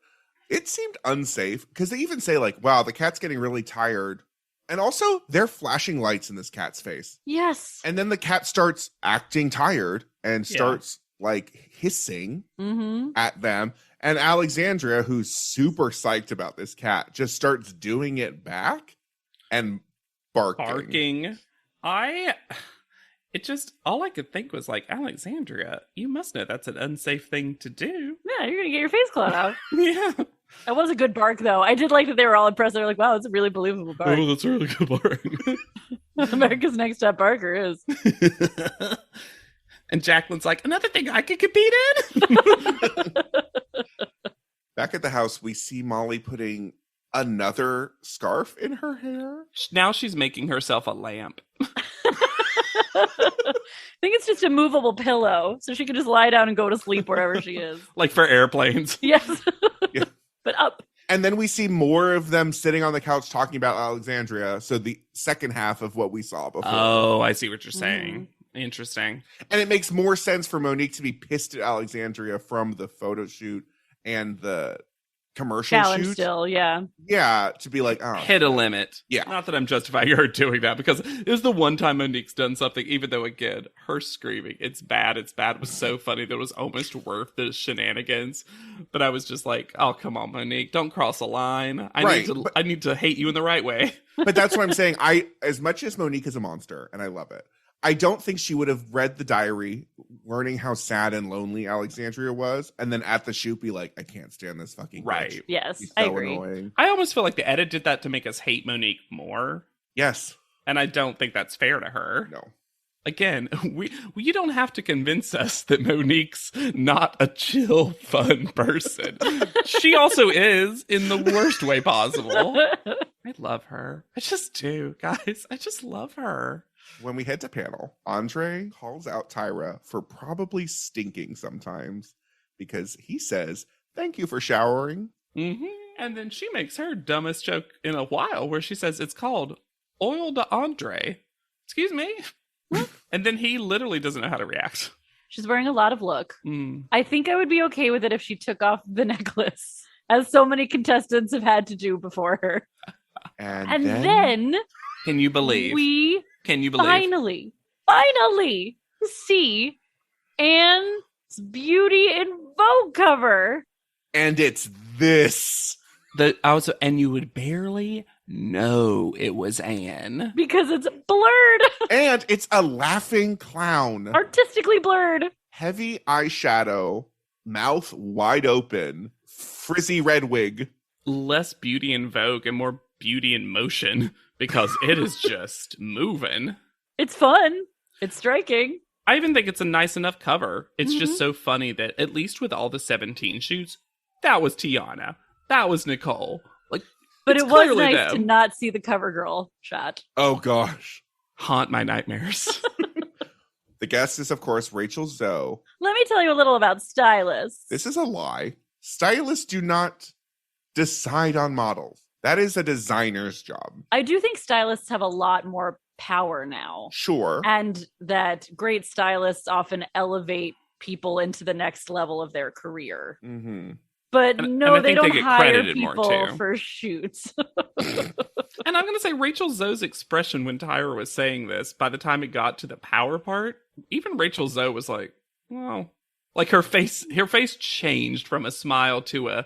it seemed unsafe because they even say like, wow, the cat's getting really tired. And also they're flashing lights in this cat's face. Yes. And then the cat starts acting tired and starts like hissing at them. And Alexandria, who's super psyched about this cat, just starts doing it back and barking. All I could think was like, Alexandria, you must know that's an unsafe thing to do. Yeah, you're going to get your face clawed out. Yeah. That was a good bark, though. I did like that they were all impressed. They're like, wow, that's a really believable bark. Oh, that's a really good bark. America's Next Top Barker is. And Jacqueline's like, another thing I could compete in? Back at the house, we see Molly putting another scarf in her hair. Now she's making herself a lamp. I think it's just a movable pillow, so she can just lie down and go to sleep wherever she is. Like for airplanes. Yes. Yeah. But up. And then we see more of them sitting on the couch talking about Alexandria. So the second half of what we saw before. Oh, I see what you're saying. Interesting. And it makes more sense for Monique to be pissed at Alexandria from the photo shoot and the commercial Challenge shoot. still, yeah. Yeah, to be like, oh. Hit a limit. Yeah. Not that I'm justifying her doing that, because it was the one time Monique's done something, even though, again, her screaming, it's bad, was so funny that it was almost worth the shenanigans. But I was just like, oh, come on, Monique, don't cross a line. I need to hate you in the right way. But that's what I'm saying. As much as Monique is a monster, and I love it, I don't think she would have read the diary, learning how sad and lonely Alexandria was, and then at the shoot be like, I can't stand this fucking bitch. Yes, He's I so agree. annoying. I almost feel like the edit did that to make us hate Monique more. Yes. And I don't think that's fair to her. No. Again, you don't have to convince us that Monique's not a chill, fun person. She also is in the worst way possible. I love her. I just do, guys. I just love her. When we head to panel, Andre calls out Tyra for probably stinking sometimes because he says, thank you for showering. Mm-hmm. And then she makes her dumbest joke in a while where she says it's called Oil de Andre. Excuse me? And then he literally doesn't know how to react. She's wearing a lot of look. I think I would be okay with it if she took off the necklace, as so many contestants have had to do before her. And then Can you believe? Can you believe? Finally see Anne's Beauty in Vogue cover. And it's this. And you would barely know it was Anne. Because it's blurred. And it's a laughing clown. Artistically blurred. Heavy eyeshadow mouth wide open, frizzy red wig. Less beauty in Vogue and more beauty in motion because it is just moving. It's fun. It's striking. I even think it's a nice enough cover. It's just so funny that at least with all the 17 shoots, that was Tiana. That was Nicole. Like, but it's it was clearly nice them. to not see the cover girl shot. Oh, gosh. Haunt my nightmares. The guest is, of course, Rachel Zoe. Let me tell you a little about stylists. This is a lie. Stylists do not decide on models. That is a designer's job. I do think stylists have a lot more power now. Sure. And that great stylists often elevate people into the next level of their career. Mm-hmm. But no, and I they think don't get hire credited more, people too. for shoots. And I'm going to say Rachel Zoe's expression when Tyra was saying this, by the time it got to the power part, even Rachel Zoe was like, well, like her face changed from a smile to a,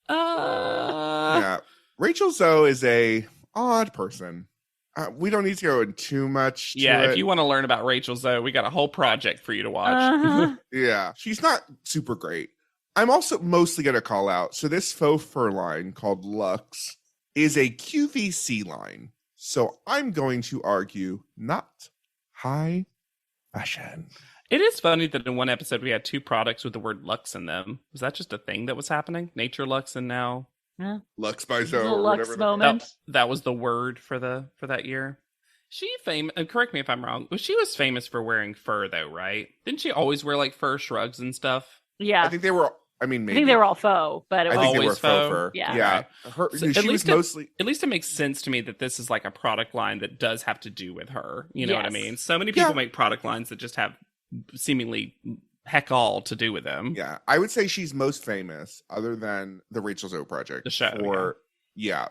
Yeah. Rachel Zoe is a odd person. We don't need to go into too much. If you want to learn about Rachel Zoe, we got a whole project for you to watch. Uh-huh. Yeah. She's not super great. I'm also mostly going to call out. So this faux fur line called Luxe is a QVC line. So I'm going to argue not high fashion. It is funny that in one episode we had two products with the word Luxe in them. Was that just a thing that was happening? Nature Luxe and now Luxe by A Zoe. little or Luxe whatever moment. that was the word for that year. She famous, and correct me if I'm wrong, she was famous for wearing fur though, right? Didn't she always wear like fur shrugs and stuff? Yeah. I think they were. I mean, maybe. I think they were all faux, but it I was think they were always faux faux. fur. Yeah. Yeah. Her, So she was mostly. At least it makes sense to me that this is like a product line that does have to do with her. You know what I Yes. mean? So many people make product lines that just have seemingly heck all to do with them. Yeah, I would say she's most famous, other than the Rachel Zoe project, The show,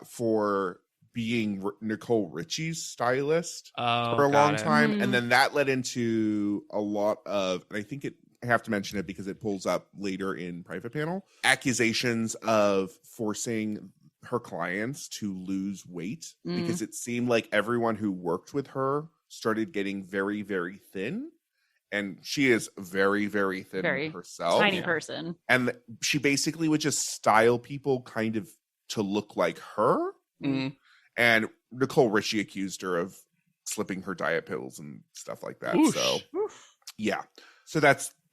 for being Nicole Richie's stylist Oh, for a got long it. time, and then that led into a lot of, and I think I have to mention it because it pulls up later in private panel, accusations of forcing her clients to lose weight because it seemed like everyone who worked with her started getting very, very thin. And she is very, very thin very herself. tiny person. And she basically would just style people kind of to look like her. Mm. And Nicole Richie accused her of slipping her diet pills and stuff like that. Oosh. So, yeah. So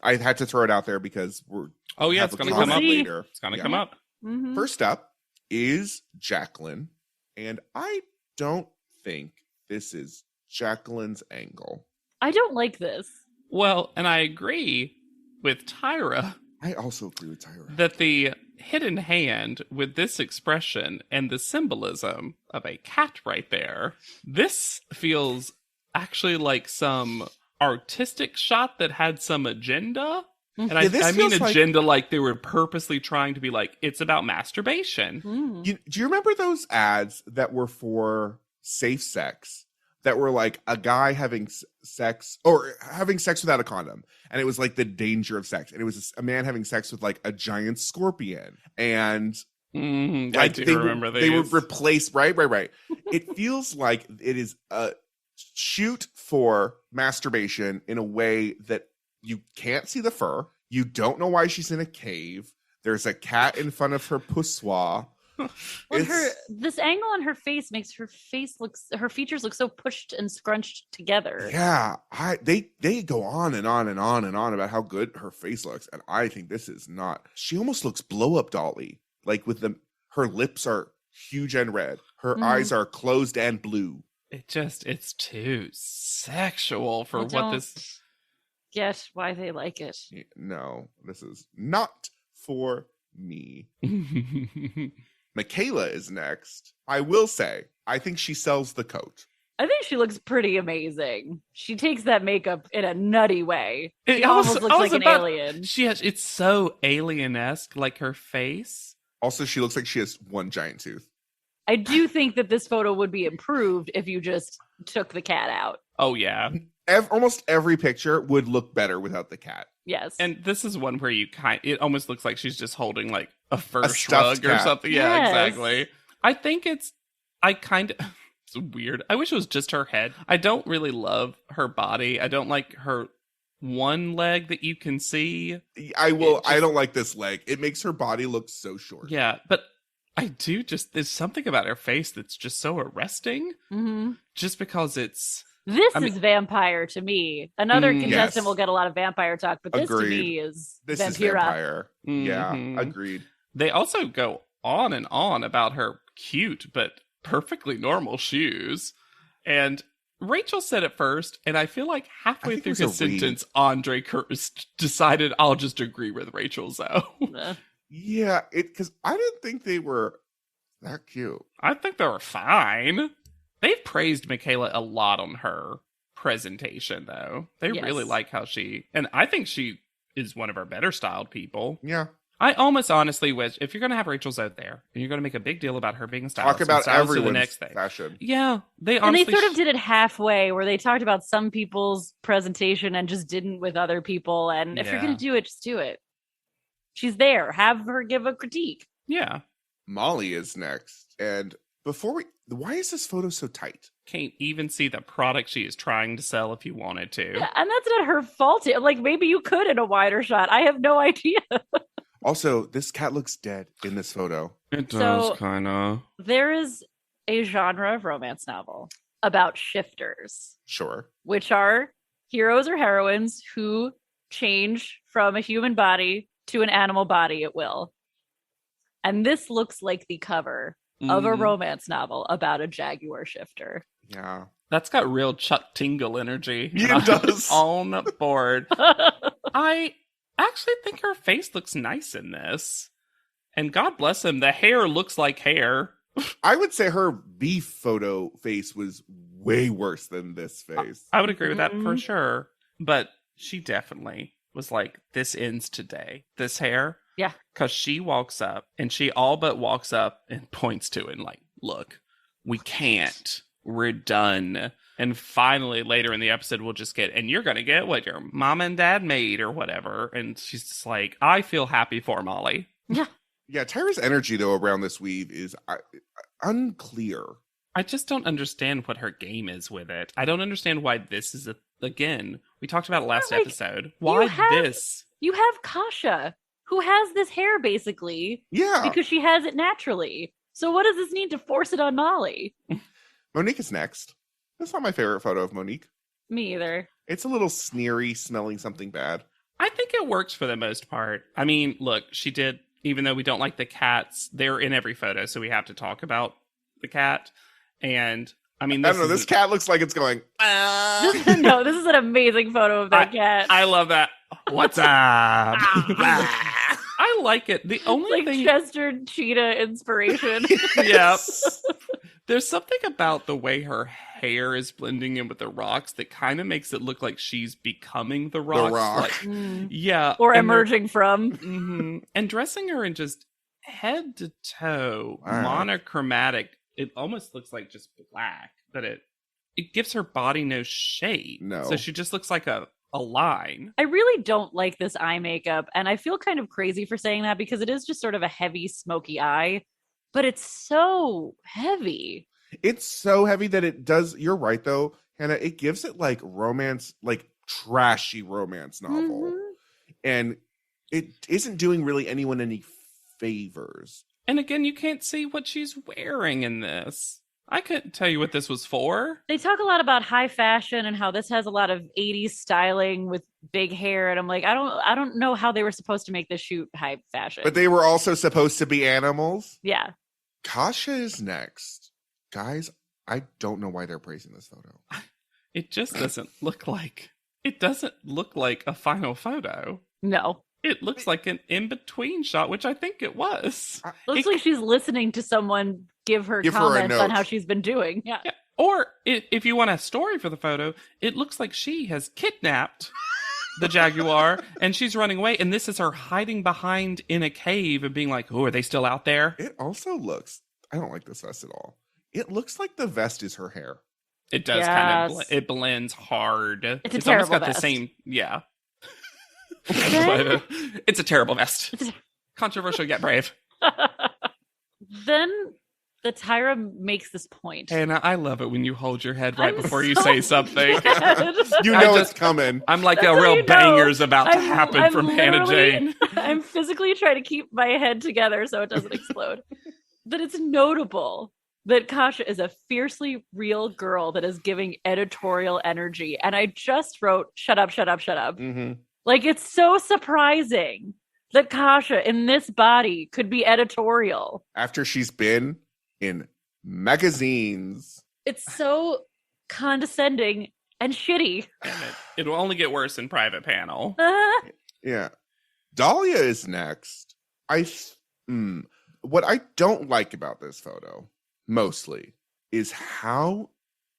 I had to throw it out there because It's going to come up later. It's going to come up. Mm-hmm. First up is Jacqueline. And I don't think this is Jacqueline's angle. I don't like this. Well, and I agree with Tyra I also agree with Tyra. that the hidden hand with this expression and the symbolism of a cat right there, this feels actually like some artistic shot that had some agenda. And I mean agenda like they were purposely trying to be like, it's about masturbation. Mm. Do you remember those ads that were for safe sex? That were like a guy having sex or having sex without a condom. And it was like the danger of sex. And it was a man having sex with like a giant scorpion. And I do remember these. They were replaced. Right. It feels like it is a shoot for masturbation in a way that you can't see the fur. You don't know why she's in a cave. There's a cat in front of her poussoir. Well, this angle on her face makes her features look so pushed and scrunched together. Yeah, they go on and on and on and on about how good her face looks, and I think this is not. She almost looks blow up dolly, like with her lips are huge and red, her eyes are closed and blue. It's too sexual for what this. Get why they like it. No, this is not for me. Michaela is next. I will say, I think she sells the coat. I think she looks pretty amazing. She takes that makeup in a nutty way. She It almost looks like an alien. It's so alien-esque, like her face. Also, she looks like she has one giant tooth. I do think that this photo would be improved if you just took the cat out. Oh, yeah. Almost every picture would look better without the cat. Yes. And this is one where it almost looks like she's just holding like a fur stuffed shrug or cat. something. Yeah, Yes. exactly. I think it's weird. I wish it was just her head. I don't really love her body. I don't like her one leg that you can see. I don't like this leg. It makes her body look so short. Yeah, but there's something about her face that's just so arresting. Mm-hmm. Just because it's... This is vampire to me. Another contestant yes. will get a lot of vampire talk, but this to me is this Vampira. is vampire. Mhm. Yeah, agreed. They also go on and on about her cute but perfectly normal shoes. And Rachel said it first, and I feel like halfway through his sentence, Andre Kurtz decided I'll just agree with Rachel Zoe. Yeah, because I didn't think they were that cute. I think they were fine. They've praised Michaela a lot on her presentation, though. They really like how and I think she is one of our better styled people. Yeah. I almost honestly wish, if you're going to have Rachel Zoe there, and you're going to make a big deal about her being a stylist, talk about everyone's the next thing. fashion. Yeah. And they sort of did it halfway, where they talked about some people's presentation and just didn't with other people. And if you're going to do it, just do it. She's there. Have her give a critique. Yeah. Molly is next. And why is this photo so tight? Can't even see the product she is trying to sell if you wanted to. Yeah, and that's not her fault. Like, maybe you could in a wider shot. I have no idea. Also, this cat looks dead in this photo. It does, kind of. There is a genre of romance novel about shifters. Sure. Which are heroes or heroines who change from a human body to an animal body at will. And this looks like the cover of a romance novel about a jaguar shifter. Yeah. That's got real Chuck Tingle energy. It does. On board. I actually think her face looks nice in this. And God bless him, the hair looks like hair. I would say her beef photo face was way worse than this face. I would agree with that for sure. But she definitely was like, this ends today. This hair. Yeah. Because she walks up and she all but walks up and points to it and like, look, we can't. We're done. And finally, later in the episode, we'll just get, and you're going to get what your mom and dad made or whatever. And she's just like, I feel happy for Molly. Yeah. Yeah, Tyra's energy, though, around this weave is unclear. I just don't understand what her game is with it. I don't understand why this is, again, we talked about it last episode. Why this? You have Kasha, who has this hair, basically. Yeah. Because she has it naturally. So what does this need to force it on Molly? Monique is next. That's not my favorite photo of Monique. Me either. It's a little sneery, smelling something bad. I think it works for the most part. I mean, look, she did, even though we don't like the cats, they're in every photo, so we have to talk about the cat. And, I mean, I don't know, this cat looks like it's going, No, this is an amazing photo of that cat. I love that. What's up? I like it. The only thing... Chester Cheetah inspiration. Yep. There's something about the way her hair is blending in with the rocks that kind of makes it look like she's becoming the rocks. The rock. Like, yeah. Or emerging from. Mm-hmm. And dressing her in just head to toe, monochromatic. It almost looks like just black, but it gives her body no shape. No. So she just looks like a line. I really don't like this eye makeup, and I feel kind of crazy for saying that because it is just sort of a heavy, smoky eye, but it's so heavy. It's so heavy that it does, you're right though, Hannah, it gives it like romance, like trashy romance novel. Mm-hmm. And it isn't doing really anyone any favors. And again, you can't see what she's wearing in this. I couldn't tell you what this was for. They talk a lot about high fashion and how this has a lot of 80s styling with big hair, and I'm like, I don't know how they were supposed to make this shoot high fashion. But they were also supposed to be animals. Yeah. Kasha is next. Guys, I don't know why they're praising this photo. It just doesn't look like a final photo. No. It looks like an in-between shot, which I think it was. Looks like she's listening to someone give her comments on how she's been doing. Yeah. Or if you want a story for the photo, it looks like she has kidnapped the jaguar and she's running away. And this is her hiding behind in a cave and being like, oh, are they still out there? It also looks, I don't like this vest at all. It looks like the vest is her hair. It does kind of, it blends hard. It's almost got vest. The same, yeah. But, it's a terrible vest. Controversial yet brave. Then that Tyra makes this point. And I love it when you hold your head right I'm before you so say something. mad. You know it's coming. I'm like, That's a how real you know. banger's about to happen I'm from Hannah literally- Jane. I'm physically trying to keep my head together so it doesn't explode. That it's notable that Kasha is a fiercely real girl that is giving editorial energy. And I just wrote, shut up, shut up, shut up. Mm-hmm. Like, it's so surprising that Kasha in this body could be editorial. After she's been in magazines. It's so condescending and shitty. It will only get worse in private panel. Yeah. Dahlia is next. What I don't like about this photo, mostly, is how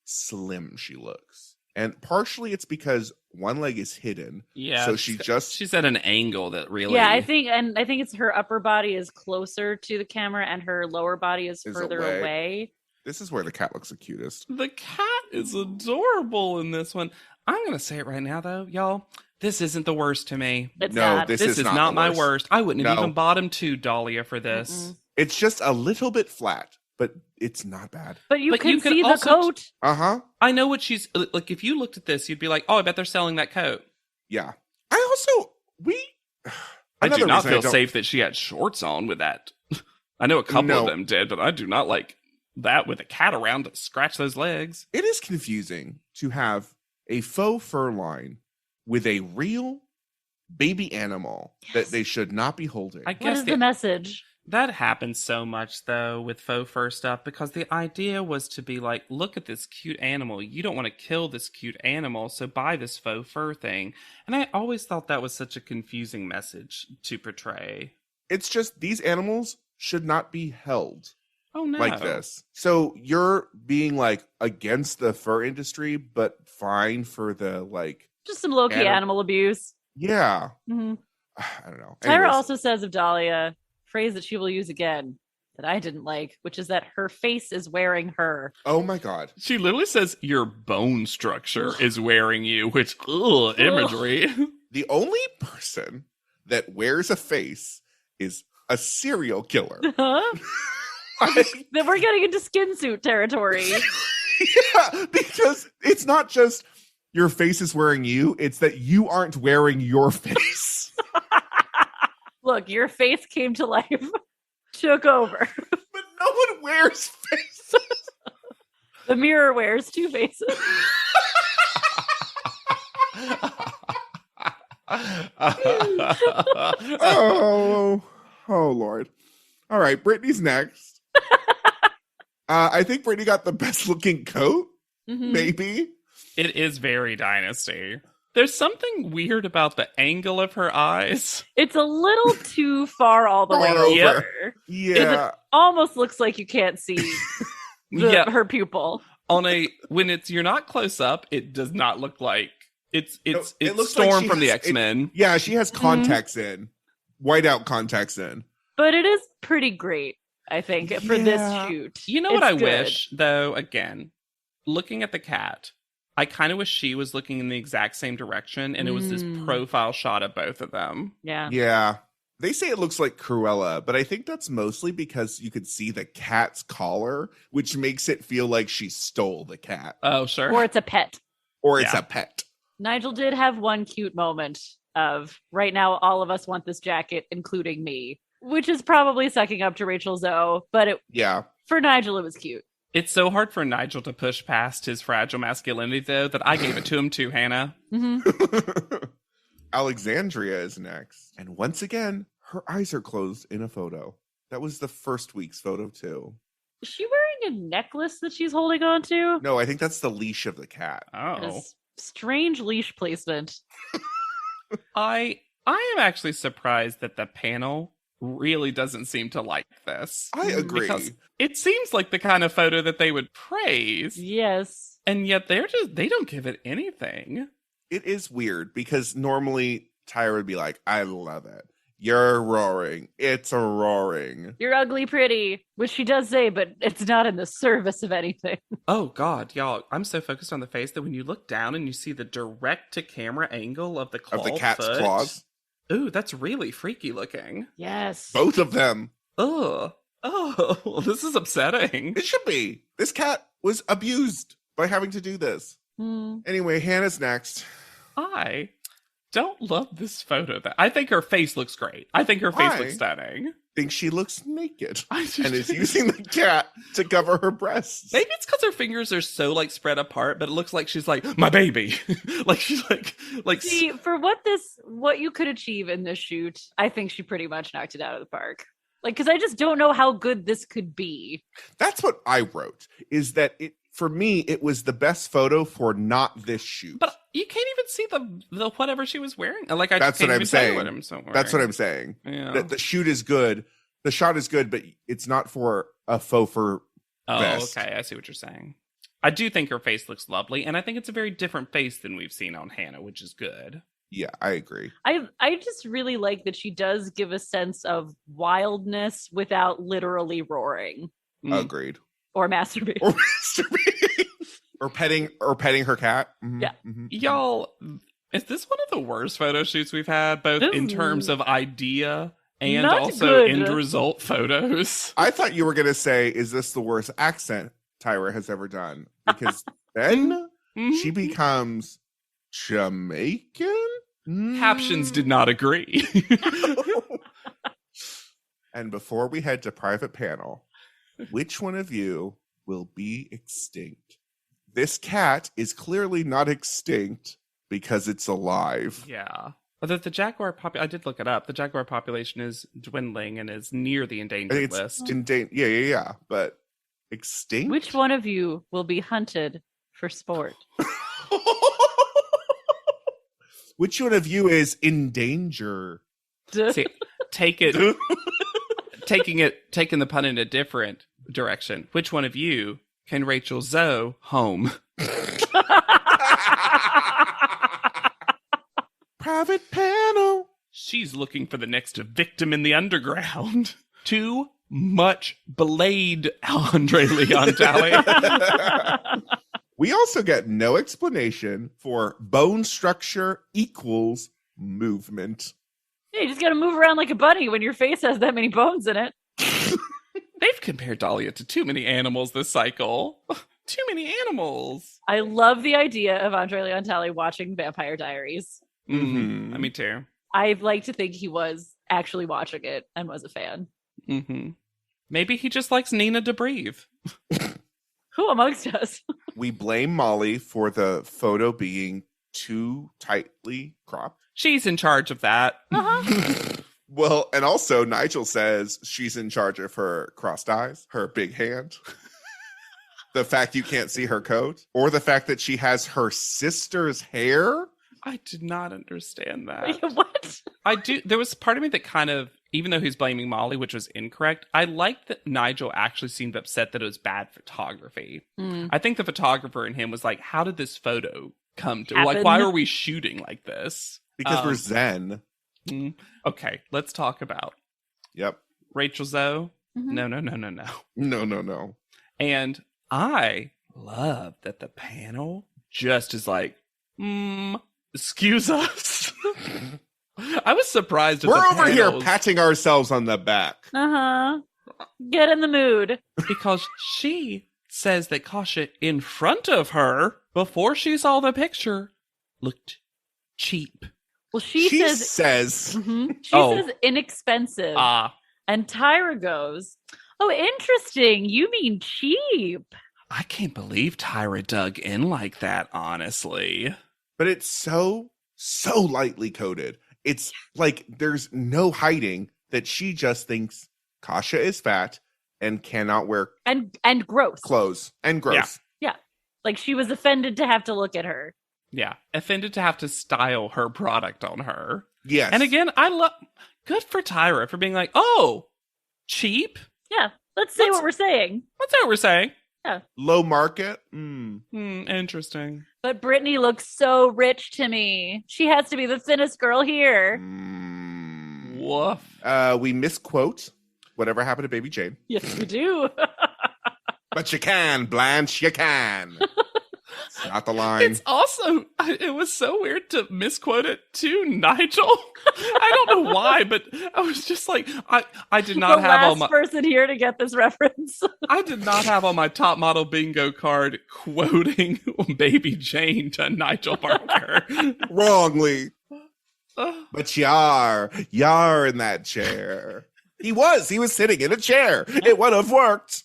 slim she looks. And partially it's because one leg is hidden. Yeah. So she's at an angle that really. Yeah, I think it's her upper body is closer to the camera and her lower body is further away. This is where the cat looks the cutest. The cat is adorable in this one. I'm going to say it right now, though, y'all. This isn't the worst to me. It's no, not. this is not my worst. I wouldn't have No. even bought him to Dahlia for this. It's just a little bit flat, but it's not bad. But you can could see the also coat. Uh-huh. I know what she's like. If you looked at this, you'd be like, "Oh, I bet they're selling that coat." Yeah. I also I do Another not reason I feel don't- safe that she had shorts on with that. I know a couple of them did, but I do not like that with a cat around to scratch those legs. It is confusing to have a faux fur line with a real baby animal that they should not be holding. I What guess is the message? that happens so much though with faux fur stuff because the idea was to be like, look at this cute animal. You don't want to kill this cute animal, so buy this faux fur thing. And I always thought that was such a confusing message to portray. It's just these animals should not be held Oh no. like this. So you're being like against the fur industry, but fine for the like. Just some low-key animal abuse. Yeah. Mm-hmm. I don't know. Tyra Anyways. also says of Dahlia, phrase that she will use again that I didn't like, which is that her face is wearing her. Oh my God. She literally says your bone structure is wearing you, which, imagery. The only person that wears a face is a serial killer. Huh? Then we're getting into skin suit territory. Yeah, because it's not just your face is wearing you, it's that you aren't wearing your face. Look, your face came to life, took over. But no one wears faces. The mirror wears two faces. oh Lord. All right, Brittany's next. I think Brittany got the best looking coat, maybe. It is very Dynasty. There's something weird about the angle of her eyes. It's a little too far all the way over. Yeah. It almost looks like you can't see her pupil. When you're not close up, it does not look like it's it looks Storm like she from the has- X-Men. Yeah, she has contacts in. Whiteout contacts in. But it is pretty great, I think, for this shoot. You know what It's I good. wish, though, again, looking at the cat, I kind of wish she was looking in the exact same direction and it was this profile shot of both of them. Yeah. Yeah. They say it looks like Cruella, but I think that's mostly because you could see the cat's collar, which makes it feel like she stole the cat. Oh, sure. Or it's a pet. Or it's a pet. Nigel did have one cute moment of, right now, all of us want this jacket, including me, which is probably sucking up to Rachel Zoe, but for Nigel, it was cute. It's so hard for Nigel to push past his fragile masculinity, though, that I gave it to him too, Hannah. Alexandria is next. And once again, her eyes are closed in a photo. That was the first week's photo, too. Is she wearing a necklace that she's holding on to? No, I think that's the leash of the cat. Oh. Strange leash placement. I am actually surprised that the panel really doesn't seem to like this. I agree. Because it seems like the kind of photo that they would praise. Yes. And yet they don't give it anything. It is weird because normally Tyra would be like, I love it. You're roaring. It's a roaring. You're ugly pretty, which she does say, but it's not in the service of anything. Oh, God, y'all. I'm so focused on the face that when you look down and you see the direct-to-camera angle of the clawed Of the cat's foot, claws. Ooh, that's really freaky looking. Yes. Both of them. Ugh. Oh, this is upsetting. It should be. This cat was abused by having to do this. Anyway, Hannah's next. I don't love this photo. I think her face looks great. I think her face looks stunning. I think she looks naked and is using the cat to cover her breasts. Maybe it's because her fingers are so like spread apart, but it looks like she's like, my baby. Like she's like. See, for what you could achieve in this shoot, I think she pretty much knocked it out of the park. Like, because I just don't know how good this could be. That's what I wrote, is that for me, it was the best photo for not this shoot. But you can't even see the whatever she was wearing. Like, That's what I'm saying. That's what I'm saying. Yeah. The shoot is good. The shot is good, but it's not for a faux fur vest. Okay. I see what you're saying. I do think her face looks lovely, and I think it's a very different face than we've seen on Hannah, which is good. Yeah, I agree. I just really like that she does give a sense of wildness without literally roaring. Agreed. Or masturbating. Or petting her cat. Mm-hmm. Yeah. Mm-hmm. Y'all, is this one of the worst photo shoots we've had, both in terms of idea and also end result photos? I thought you were going to say, is this the worst accent Tyra has ever done? Because then she becomes Jamaican? Captions did not agree. And before we head to private panel, which one of you will be extinct? This cat is clearly not extinct because it's alive. Yeah. Although the jaguar I did look it up. The jaguar population is dwindling and is near the endangered list. Yeah. But extinct? Which one of you will be hunted for sport? Which one of you is in danger? See, taking the pun in a different direction. Which one of you can Rachel Zoe home? Private panel. She's looking for the next victim in the underground. Too much Blade Andre Leon Talley. We also get no explanation for bone structure equals movement. Yeah, you just gotta move around like a bunny when your face has that many bones in it. They've compared Dahlia to too many animals this cycle. Too many animals. I love the idea of Andre Leon Talley watching Vampire Diaries. Mm-hmm. Me too. I'd like to think he was actually watching it and was a fan. Mm-hmm. Maybe he just likes Nina Dobrev. Who amongst us? We blame Molly for the photo being too tightly cropped. She's in charge of that. Well, and also Nigel says she's in charge of her crossed eyes, her big hand, the fact you can't see her coat, or the fact that she has her sister's hair. I did not understand that. What? I do. There was part of me that kind of, even though he's blaming Molly, which was incorrect, I liked that Nigel actually seemed upset that it was bad photography. I think the photographer in him was like, how did this photo come to? Like, why are we shooting like this? Because we're Zen. Okay, let's talk about. Yep. Rachel Zoe. No. No. And I love that the panel just is like, excuse us. I was surprised. We're over here patting ourselves on the back. Get in the mood. Because she says that Kasha in front of her, before she saw the picture, looked cheap. Well, she says inexpensive. And Tyra goes, oh, interesting. You mean cheap. I can't believe Tyra dug in like that, honestly. But it's so lightly coded. It's like there's no hiding that she just thinks Kasha is fat and cannot wear and gross clothes and gross. Yeah. Like she was offended to have to look at her. Yeah. Offended to have to style her product on her. Yes. And again, good for Tyra for being like, oh, cheap? Yeah. Let's say what we're saying. Let's say what we're saying. Yeah. Low market. Interesting. But Brittany looks so rich to me. She has to be the thinnest girl here. Woof. We misquote whatever happened to Baby Jane. Yes, we do. But you can, Blanche, you can. Not the line. It's also, it was so weird to misquote it to Nigel. I don't know why, but I was just like, I did not have last on my person here to get this reference. I did not have on my top model bingo card quoting Baby Jane to Nigel Barker. Wrongly. But Yar in that chair. He was sitting in a chair. It would have worked.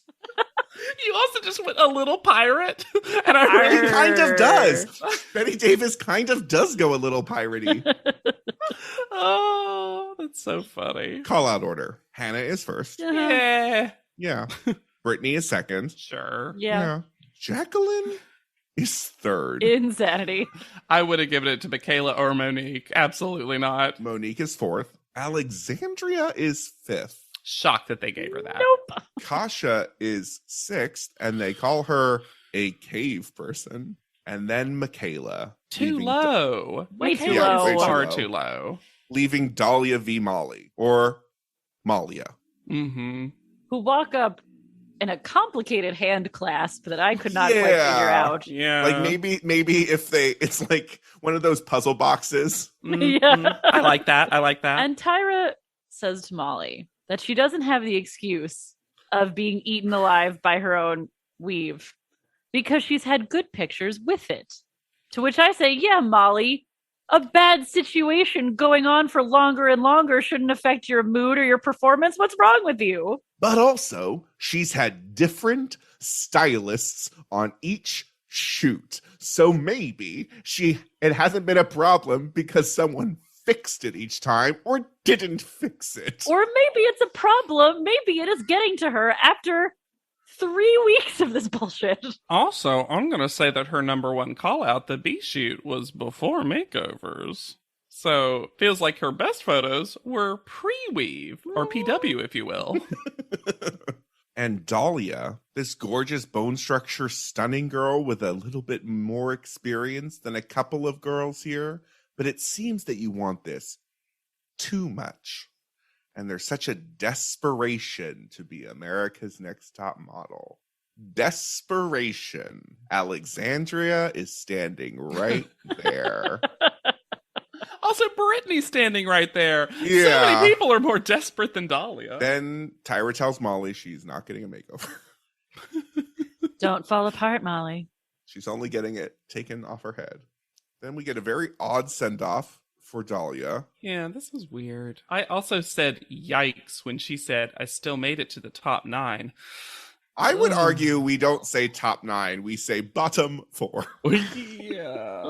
You also just went a little pirate, and I really He kind of does. Betty Davis kind of does go a little piratey. Oh, that's so funny. Call out order. Hannah is first. Yeah. Yeah. Brittany is second. Sure. Yeah. Jacqueline is third. Insanity. I would have given it to Michaela or Monique. Absolutely not. Monique is fourth. Alexandria is fifth. Shocked that they gave her that. Nope. Kasha is sixth, and they call her a cave person. And then Michaela. Too low. Way too Michaela low. is far low. too low. Leaving Dahlia v. Molly. Or Malia. Mm-hmm. Who walk up in a complicated hand clasp that I could not quite figure out. Yeah. Like maybe if it's like one of those puzzle boxes. Yeah. I like that. And Tyra says to Molly that she doesn't have the excuse of being eaten alive by her own weave because she's had good pictures with it. To which I say, yeah, Molly, a bad situation going on for longer and longer shouldn't affect your mood or your performance. What's wrong with you? But also, she's had different stylists on each shoot. So maybe it hasn't been a problem because someone fixed it each time or didn't fix it. Or maybe it's a problem. Maybe it is getting to her after 3 weeks of this bullshit. Also, I'm going to say that her number one call out, the B shoot, was before makeovers. So, feels like her best photos were pre-weave, or PW, if you will. And Dahlia, this gorgeous bone structure, stunning girl with a little bit more experience than a couple of girls here. But it seems that you want this too much. And there's such a desperation to be America's Next Top Model. Desperation. Alexandria is standing right there. Also, Brittany's standing right there. Yeah. So many people are more desperate than Dahlia. Then Tyra tells Molly she's not getting a makeover. Don't fall apart, Molly. She's only getting it taken off her head. Then we get a very odd send-off for Dahlia. Yeah, this was weird. I also said yikes when she said, I still made it to the top 9. I would argue we don't say top 9, we say bottom 4. Yeah.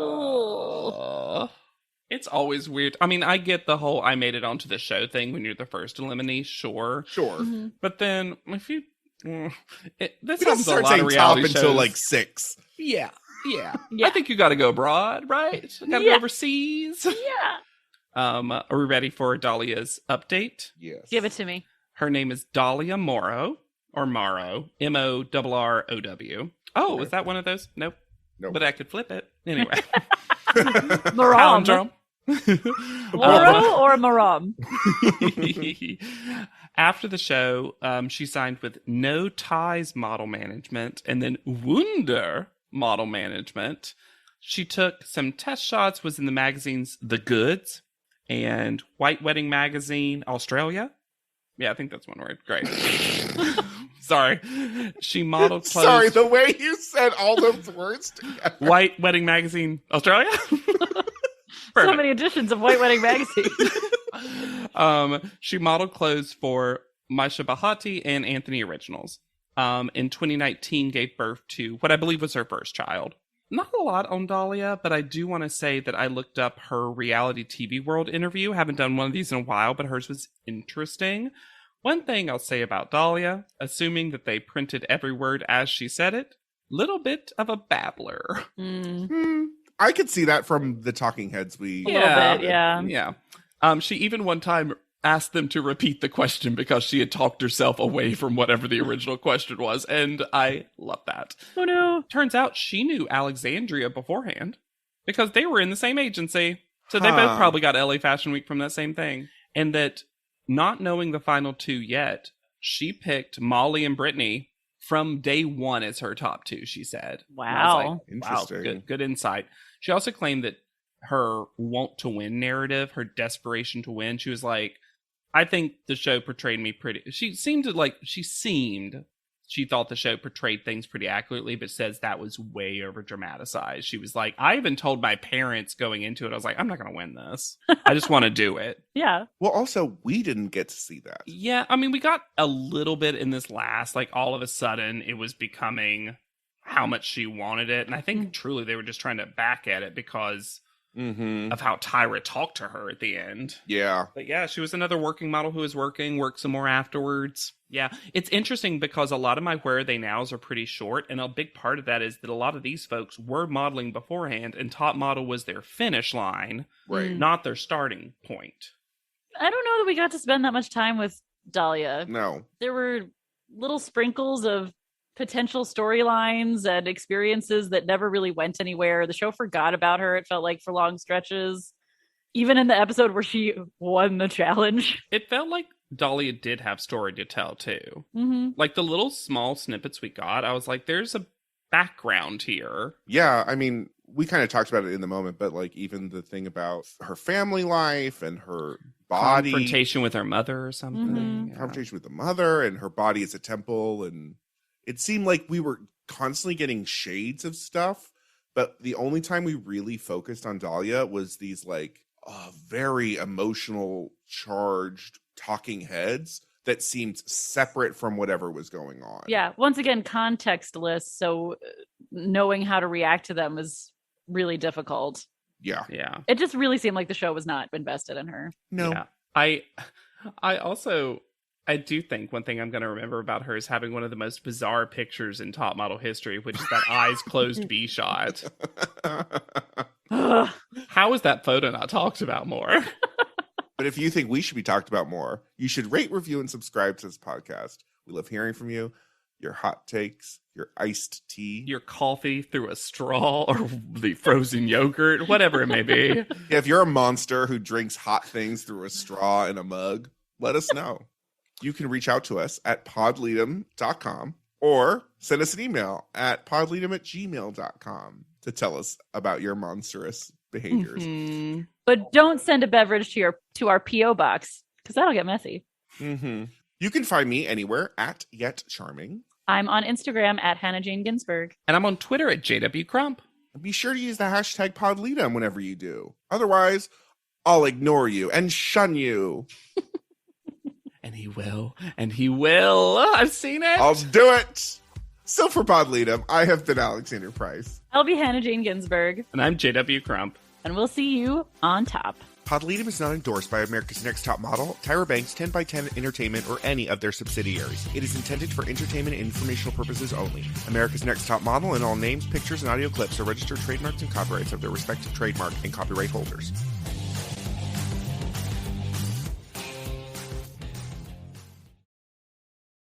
It's always weird. I mean, I get the whole I made it onto the show thing when you're the first eliminee, sure. Mm-hmm. But then if you... this We don't happens a start lot saying of top reality until shows. like 6. Yeah. I think you got to go abroad, right? Got to go overseas. Yeah. Are we ready for Dahlia's update? Yes. Give it to me. Her name is Dahlia Morrow, or Morrow, Morrow. Oh, is that one of those? Nope. But I could flip it. Anyway. Maram. Palindrome. Morrow or Maram? After the show, she signed with No Ties Model Management and then Wunder Model Management. She took some test shots, was in the magazines The Goods and White Wedding Magazine Australia. Yeah, I think that's one word. Great. Sorry. She modeled clothes. Sorry, the way you said all those words together. White Wedding Magazine Australia? So many editions of White Wedding Magazine. She modeled clothes for Maisha Bahati and Anthony Originals. In 2019 gave birth to what I believe was her first child. Not a lot on Dahlia, but I do want to say that I looked up her reality TV world interview. Haven't done one of these in a while, but hers was interesting. One thing I'll say about Dahlia, assuming that they printed every word as she said it, little bit of a babbler. I could see that from the talking heads we... A little bit, yeah. Yeah. She even one time asked them to repeat the question because she had talked herself away from whatever the original question was, and I love that. Oh no. Turns out she knew Alexandria beforehand because they were in the same agency. So they both probably got LA Fashion Week from that same thing. And that not knowing the final 2 yet, she picked Molly and Brittany from day one as her top 2, she said. Wow. Interesting. Wow, good insight. She also claimed that her want to win narrative, her desperation to win, she was like, I think the show portrayed me pretty. She thought the show portrayed things pretty accurately, but says that was way over dramatized. She was like, I even told my parents going into it, I was like, I'm not going to win this. I just want to do it. Yeah. Well, also, we didn't get to see that. Yeah. I mean, we got a little bit in this last, like all of a sudden it was becoming how much she wanted it. And I think truly they were just trying to back at it because of how Tyra talked to her at the end. Yeah. But yeah, she was another working model who was worked some more afterwards. Yeah. It's interesting because a lot of my Where Are They Nows are pretty short. And a big part of that is that a lot of these folks were modeling beforehand and Top Model was their finish line, right? Not their starting point. I don't know that we got to spend that much time with Dahlia. No. There were little sprinkles of potential storylines and experiences that never really went anywhere. The show forgot about her, it felt like, for long stretches. Even in the episode where she won the challenge. It felt like Dahlia did have story to tell, too. Mm-hmm. Like, the little small snippets we got, I was like, there's a background here. Yeah, I mean, we kind of talked about it in the moment, but like even the thing about her family life and her body. Confrontation with her mother or something. Mm-hmm. Yeah. Confrontation with the mother and her body as a temple. And it seemed like we were constantly getting shades of stuff, but the only time we really focused on Dahlia was these like very emotional, charged talking heads that seemed separate from whatever was going on. Yeah, once again, contextless, so knowing how to react to them is really difficult. Yeah. It just really seemed like the show was not invested in her. No. Yeah. I do think one thing I'm going to remember about her is having one of the most bizarre pictures in Top Model history, which is that eyes closed B shot. How is that photo not talked about more? But if you think we should be talked about more, you should rate, review, and subscribe to this podcast. We love hearing from you, your hot takes, your iced tea, your coffee through a straw, or the frozen yogurt, whatever it may be. Yeah, if you're a monster who drinks hot things through a straw in a mug, let us know. You can reach out to us at podleadum.com or send us an email at podleadum@gmail.com to tell us about your monstrous behaviors. Mm-hmm. But don't send a beverage to our P.O. box, because that'll get messy. Mm-hmm. You can find me anywhere at Yet Charming. I'm on Instagram at Hannah Jane Ginsburg. And I'm on Twitter at JW Crump. And be sure to use the hashtag PodLeadum whenever you do. Otherwise, I'll ignore you and shun you. And he will. And he will. I've seen it. I'll do it. So for PodLeadum, I have been Alexander Price. I'll be Hannah Jane Ginsburg. And I'm JW Crump. And we'll see you on top. PodLeadum is not endorsed by America's Next Top Model, Tyra Banks, 10x10 Entertainment, or any of their subsidiaries. It is intended for entertainment and informational purposes only. America's Next Top Model and all names, pictures, and audio clips are registered trademarks and copyrights of their respective trademark and copyright holders.